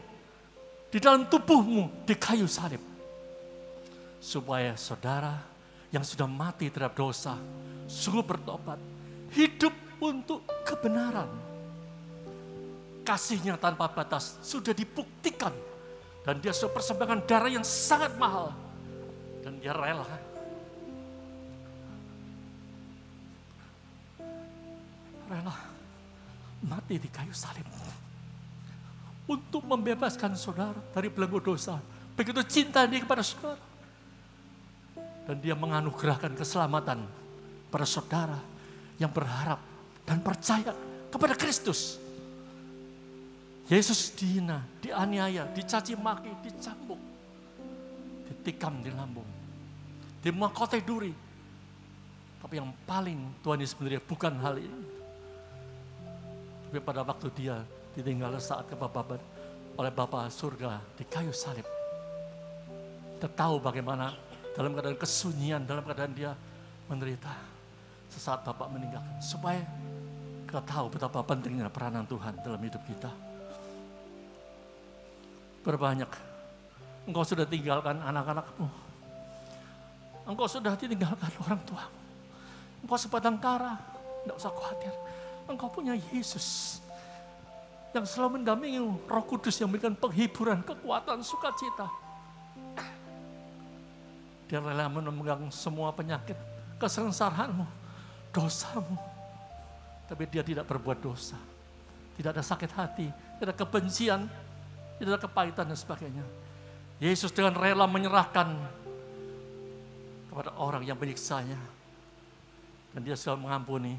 di dalam tubuhmu di kayu salib, supaya saudara yang sudah mati terhadap dosa sungguh bertobat, hidup untuk kebenaran. Kasih-Nya tanpa batas sudah dibuktikan, dan Dia sudah persembahkan darah yang sangat mahal, dan Dia rela mati di kayu salib untuk membebaskan saudara dari belenggu dosa. Begitu cinta Dia kepada saudara, dan Dia menganugerahkan keselamatan pada saudara yang berharap dan percaya kepada Kristus. Yesus dihina, dianiaya, dicaci maki, dicambuk, ditikam di lambung, dimahkotai duri. Tapi yang paling Tuhan Yesus sendiri bukan hal ini. Tapi pada waktu Dia ditinggal saat kebababan oleh Bapa surga di kayu salib, kita tahu bagaimana dalam keadaan kesunyian, dalam keadaan Dia menderita sesaat Bapa meninggalkan, supaya kita tahu betapa pentingnya peranan Tuhan dalam hidup kita. Berbanyak engkau sudah tinggalkan anak-anakmu, engkau sudah ditinggalkan orang tuamu, engkau sebatang kara, tidak usah khawatir. Engkau punya Yesus yang selalu mendampingi, Roh Kudus yang memberikan penghiburan, kekuatan, sukacita. Dia rela memegang semua penyakit, kesengsaraanmu, dosamu. Tapi Dia tidak berbuat dosa. Tidak ada sakit hati, tidak ada kebencian, tidak ada kepahitan dan sebagainya. Yesus dengan rela menyerahkan kepada orang yang menyiksanya. Dan Dia selalu mengampuni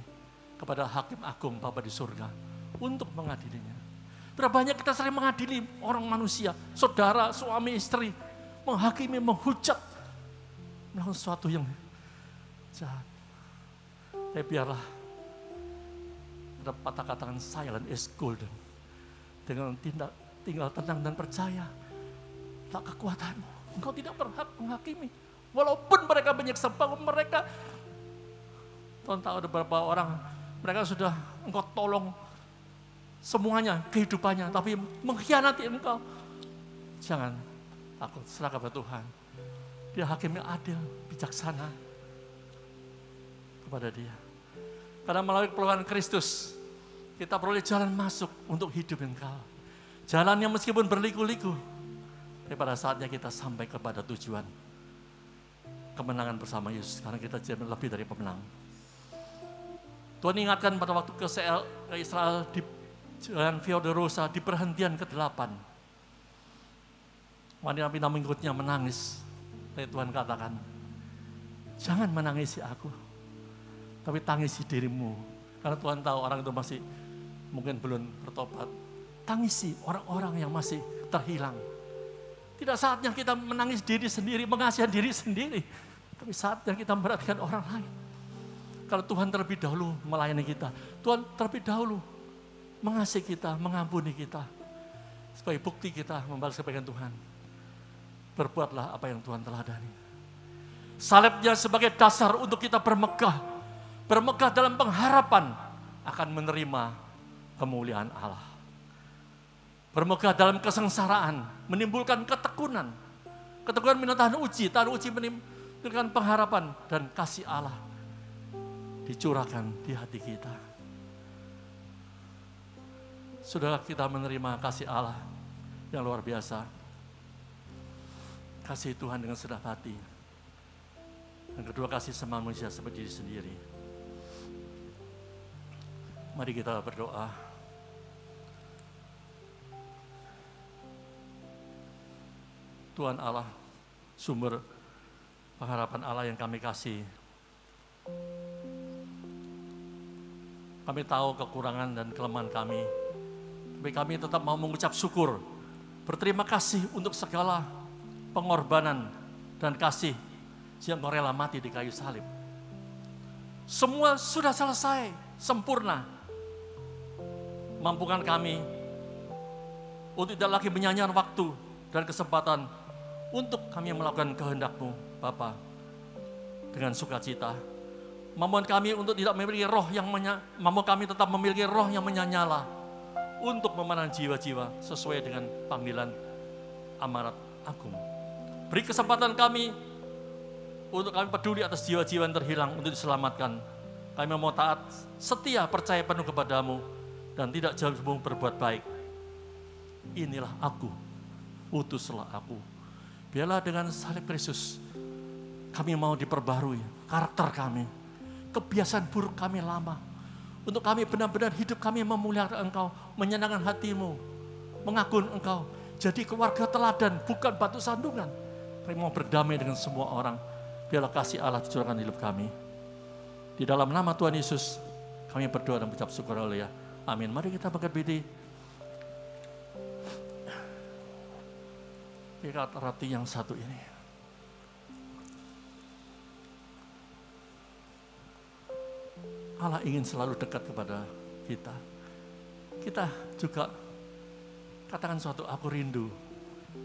kepada Hakim Agung Bapa di surga untuk mengadilinya. Berapa banyak kita sering mengadili orang manusia, saudara, suami, istri, menghakimi, menghujat, melakukan sesuatu yang jahat. Tapi biarlah ada patah katakan silent is golden. Dengan tinggal tenang dan percaya, tak kekuatanmu, engkau tidak berhak menghakimi. Walaupun mereka menyiksa, mereka, Tuhan tahu ada beberapa orang, mereka sudah engkau tolong semuanya, kehidupannya, tapi mengkhianati engkau. Jangan takut, serahkan kepada Tuhan. Dia hakim yang adil, bijaksana kepada Dia. Karena melalui pertolongan Kristus, kita peroleh jalan masuk untuk hidup yang kekal. Jalan yang meskipun berliku-liku, tapi pada saatnya kita sampai kepada tujuan kemenangan bersama Yesus. Karena kita jadi lebih dari pemenang. Tuhan ingatkan pada waktu ke Israel di Jalan Via Dolorosa, di perhentian ke-8. Wanita mengikutnya menangis. Tapi Tuhan katakan, jangan menangisi aku, tapi tangisi dirimu. Karena Tuhan tahu orang itu masih mungkin belum bertobat. Tangisi orang-orang yang masih terhilang. Tidak saatnya kita menangis diri sendiri, mengasihi diri sendiri. Tapi saatnya kita memperhatikan orang lain. Kalau Tuhan terlebih dahulu melayani kita, Tuhan terlebih dahulu mengasihi kita, mengampuni kita. Sebagai bukti kita membalas kebaikan Tuhan. Berbuatlah apa yang Tuhan teladani. Salibnya sebagai dasar untuk kita bermegah. Bermegah dalam pengharapan akan menerima kemuliaan Allah. Bermegah dalam kesengsaraan, menimbulkan ketekunan. Ketekunan minat tahan uji menimbulkan pengharapan dan kasih Allah dicurahkan di hati kita. Sudah kita menerima kasih Allah yang luar biasa. Kasih Tuhan dengan senang hati. Yang kedua, kasih sama manusia seperti diri sendiri. Mari kita berdoa. Tuhan Allah, sumber pengharapan Allah yang kami kasih. Kami tahu kekurangan dan kelemahan kami. Tapi kami tetap mau mengucap syukur. Berterima kasih untuk segala pengorbanan dan kasih yang Engkau rela mati di kayu salib. Semua sudah selesai, sempurna. Mampukan kami untuk tidak lagi menyanyikan waktu dan kesempatan untuk kami melakukan kehendak-Mu, Bapa, dengan sukacita. Mampukan kami untuk tidak memiliki roh yang mampukan kami tetap memiliki roh yang menyala untuk memenang jiwa-jiwa sesuai dengan panggilan amanat agung. Beri kesempatan kami untuk kami peduli atas jiwa-jiwa yang terhilang untuk diselamatkan. Kami mau taat, setia, percaya penuh kepadamu dan tidak jauh berbuat baik. Inilah aku, utuslah aku. Biarlah dengan salib Kristus kami mau diperbarui karakter kami, kebiasaan buruk kami lama. Untuk kami benar-benar hidup kami memuliakan Engkau, menyenangkan hati-Mu, mengagungkan Engkau. Jadi keluarga teladan, bukan batu sandungan. Kami mau berdamai dengan semua orang. Biarlah kasih Allah dicurahkan di hidup kami. Di dalam nama Tuhan Yesus, kami berdoa dan mengucap syukur, haleluya. Amin. Mari kita bangkit berdiri. Ikat roti yang satu ini. Allah ingin selalu dekat kepada kita. Kita juga katakan suatu, aku rindu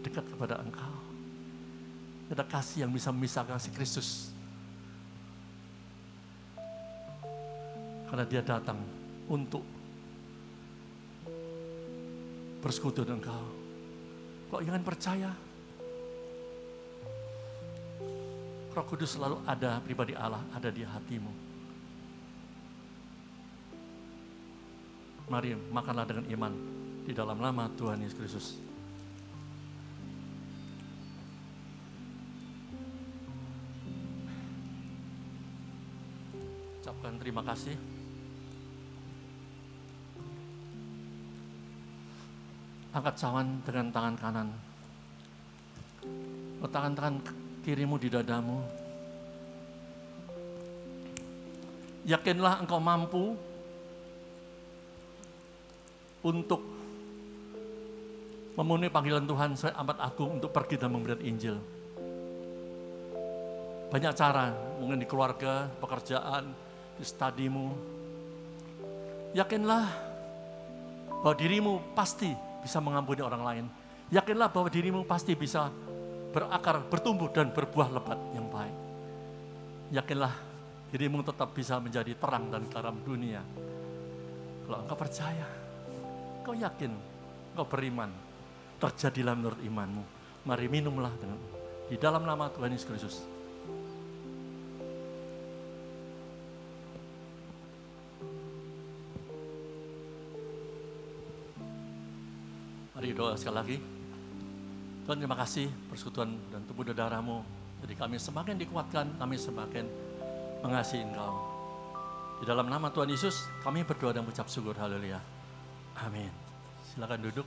dekat kepada Engkau. Ada kasih yang bisa memisahkan si Kristus. Karena Dia datang untuk bersekutu dengan Engkau. Kok jangan percaya? Roh Kudus selalu ada, pribadi Allah ada di hatimu. Mari makanlah dengan iman di dalam nama Tuhan Yesus Kristus. Ucapkan terima kasih. Angkat cawan dengan tangan kanan. Letakkan tangan kirimu di dadamu. Yakinlah engkau mampu untuk memenuhi panggilan Tuhan sebagai amat agung untuk pergi dan memberitakan Injil. Banyak cara, mungkin di keluarga, pekerjaan, di studimu. Yakinlah bahwa dirimu pasti bisa mengampuni orang lain. Yakinlah bahwa dirimu pasti bisa berakar, bertumbuh dan berbuah lebat yang baik. Yakinlah dirimu tetap bisa menjadi terang dan garam dunia. Kalau engkau percaya, engkau yakin, engkau beriman, terjadilah menurut imanmu. Mari minumlah dengan di dalam nama Tuhan Yesus Kristus. Mari doa sekali lagi. Tuhan, terima kasih persekutuan dan tubuh dan darah-Mu. Jadi kami semakin dikuatkan, kami semakin mengasihi Engkau. Di dalam nama Tuhan Yesus, kami berdoa dan mengucap syukur, haleluya. Amin. Silakan duduk.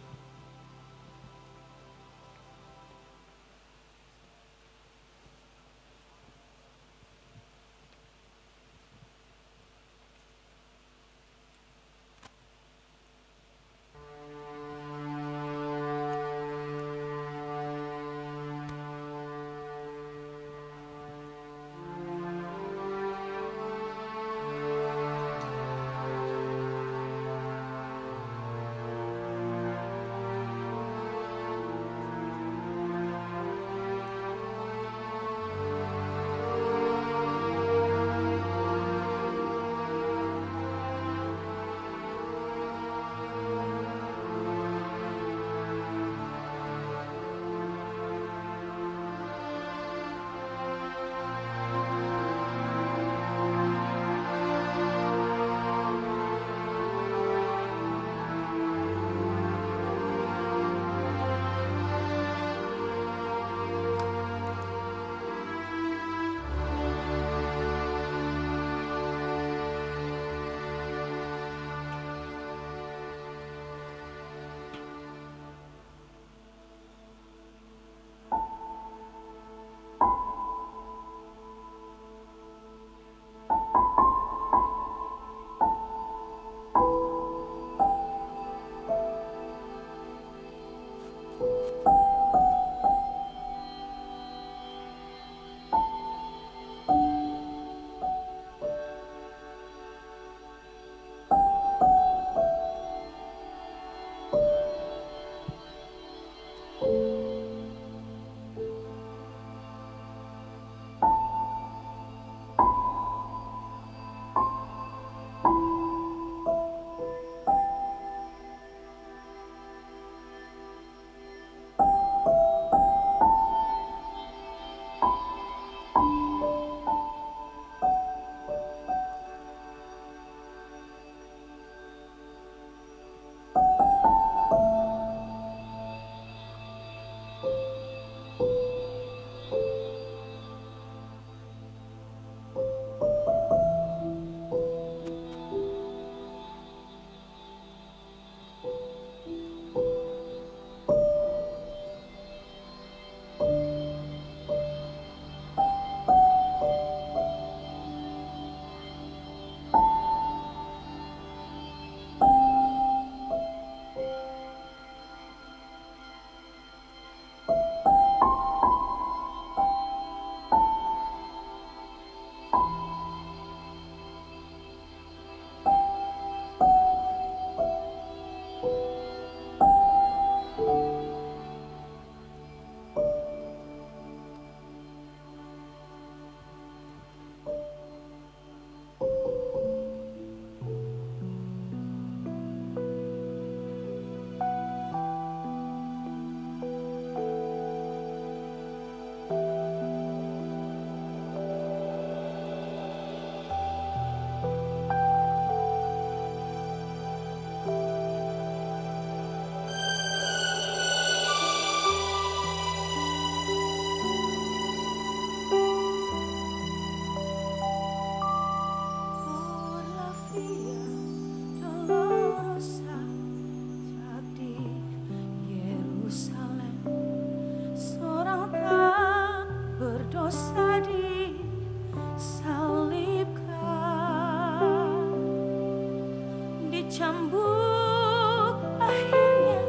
cambuk akhirnya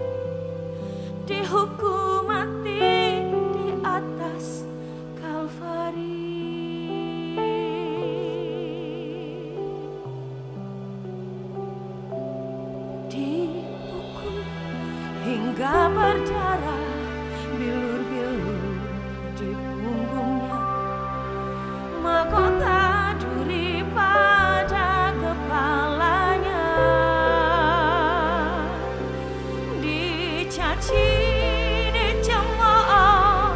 dihukum mati di atas Kalvari. Dipukul hingga berdarah, bilur-bilur di punggungnya, mahkota duri pada kepalanya, dicaci, dicemooh,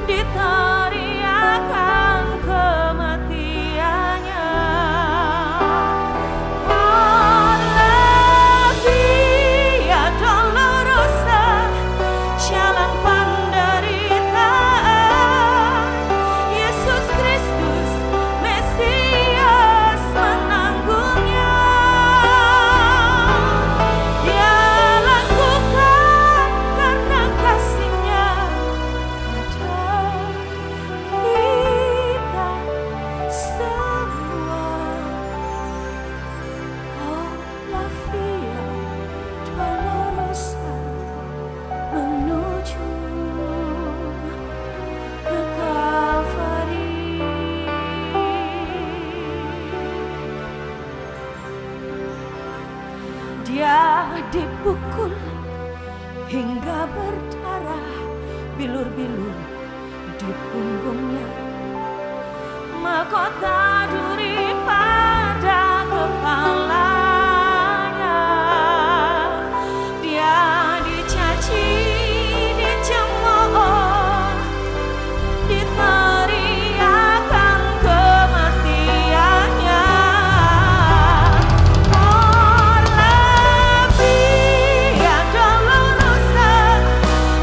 diteriakan kematiannya. La via dolorosa, jalan penderitaan, Yesus Kristus Mesias menanggungnya. Dia lakukan karena kasih-Nya pada kita semua. Oh, la via dolorosa menuju ke Kalvari. Dia dipukul hingga berdarah, bilur-bilur di punggungnya, mahkota duri pada kepalanya. Dia dicaci, dicemooh, diteriakan kematiannya. Oh, la via dolorosa,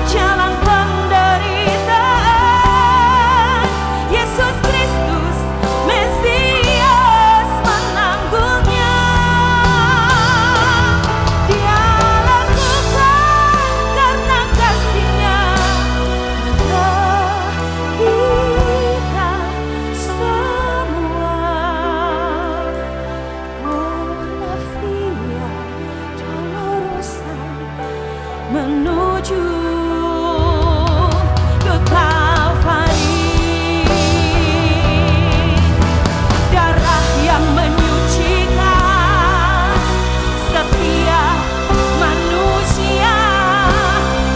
jalan penderitaan, Yesus Kristus Mesias menanggungnya. Dia lakukan karena kasih-Nya pada kita semua. Oh, la via dolorosa menuju ke Kalvari. Darah yang menyucikan setiap manusia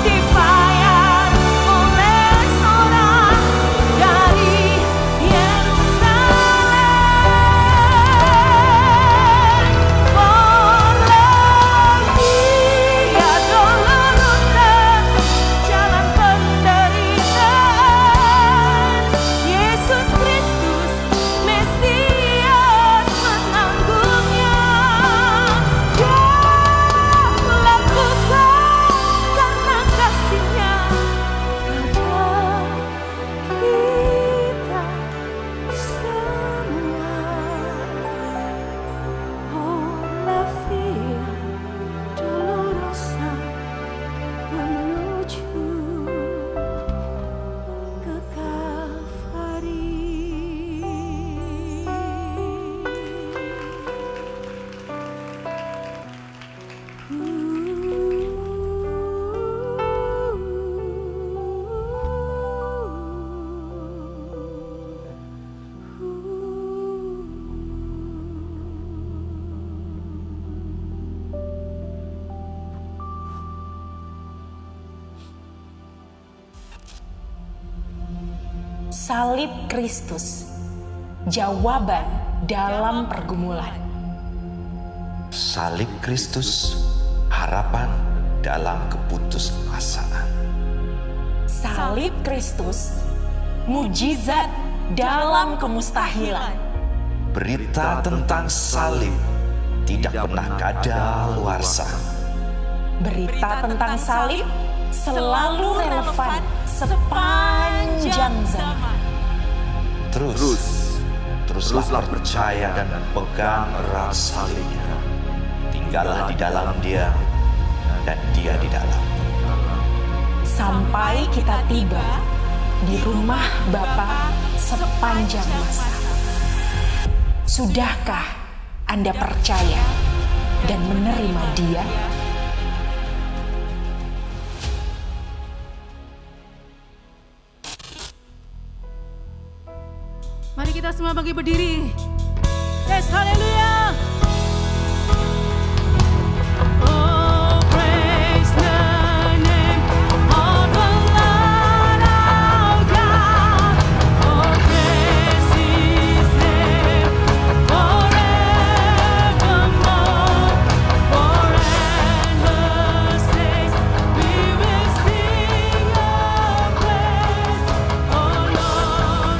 dibayar oleh seorang dari Yerusalem. Oh, la via dolorosa, jalan penderitaan, Yesus Kristus Mesias menanggungnya. Dia lakukan karena kasih-Nya pada kita semua. Oh, la via dolorosa menuju ke Kalvari. Salib Kristus, jawaban dalam pergumulan. Salib Kristus, harapan dalam keputusasaan. Salib Kristus, mujizat dalam kemustahilan. Berita tentang salib tidak pernah kadaluarsa. Berita tentang salib selalu relevan sepanjang zaman. Teruslah percaya dan pegang erat salibnya. Tinggallah di dalam Dia dan Dia di dalam. Sampai kita tiba di rumah Bapa sepanjang masa. Sudahkah Anda percaya dan menerima Dia? Mari kita semua bangkit berdiri. Yes, haleluya. Oh, praise the name of the Lord our God. Oh, praise His name forevermore. For endless days we will sing your praise. Oh Lord, our God.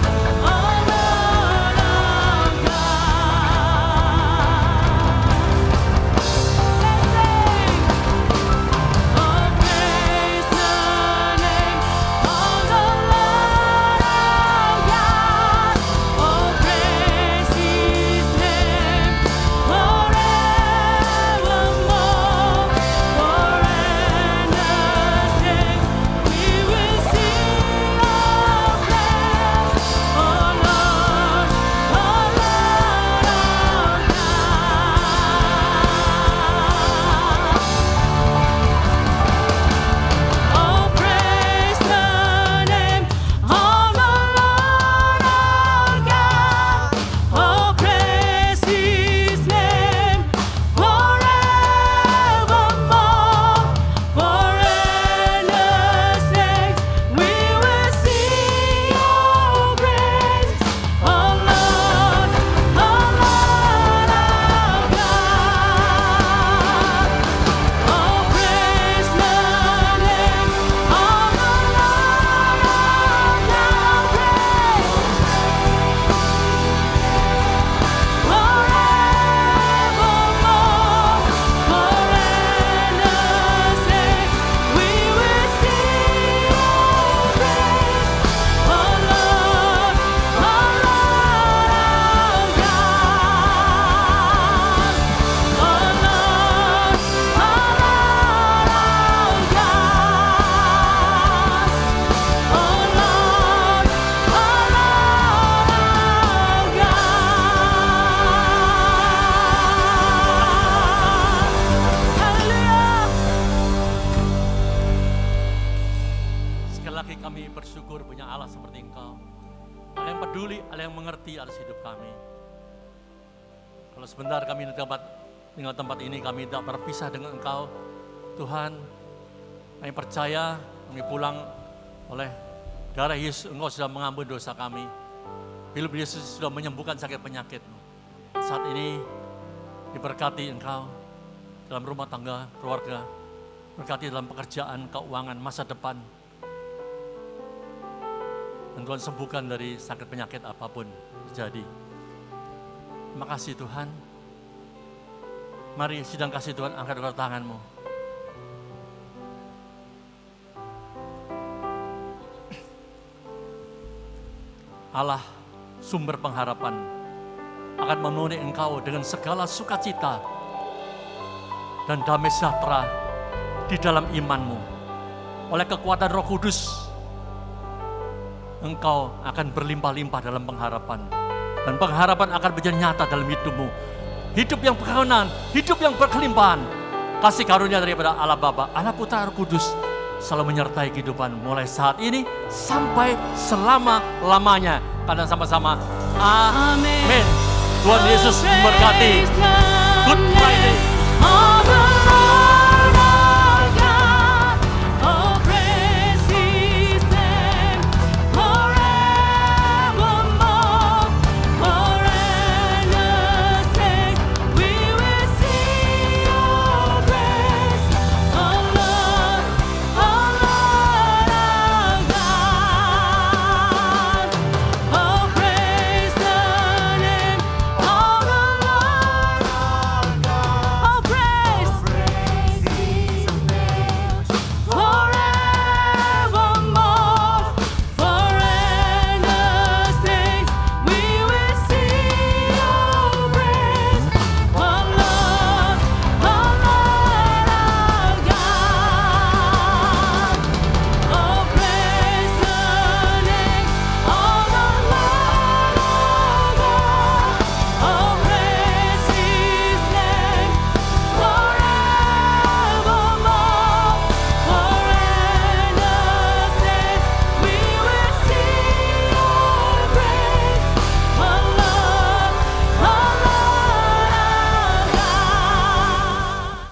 Kalau sebentar kami tinggal tempat ini, kami tidak berpisah dengan Engkau. Tuhan, kami percaya kami pulang oleh darah Yesus, Engkau sudah mengampuni dosa kami. Bila Yesus sudah menyembuhkan sakit penyakit-Mu. Saat ini diberkati Engkau dalam rumah tangga, keluarga, berkati dalam pekerjaan, keuangan, masa depan. Dan Tuhan sembuhkan dari sakit penyakit apapun terjadi. Terima kasih Tuhan. Mari sidang kasih Tuhan, angkat kedua tanganmu. Allah, sumber pengharapan, akan memenuhi engkau dengan segala sukacita dan damai sejahtera di dalam imanmu. Oleh kekuatan Roh Kudus, engkau akan berlimpah-limpah dalam pengharapan. Dan pengharapan akan menjadi nyata dalam hidupmu. Hidup yang berkenan, hidup yang berkelimpahan. Kasih karunia daripada Allah Bapa, Allah Putra, Roh Kudus selalu menyertai kehidupan mulai saat ini sampai selama-lamanya. Kalian sama-sama amin. Tuhan Yesus memberkati. Good Friday.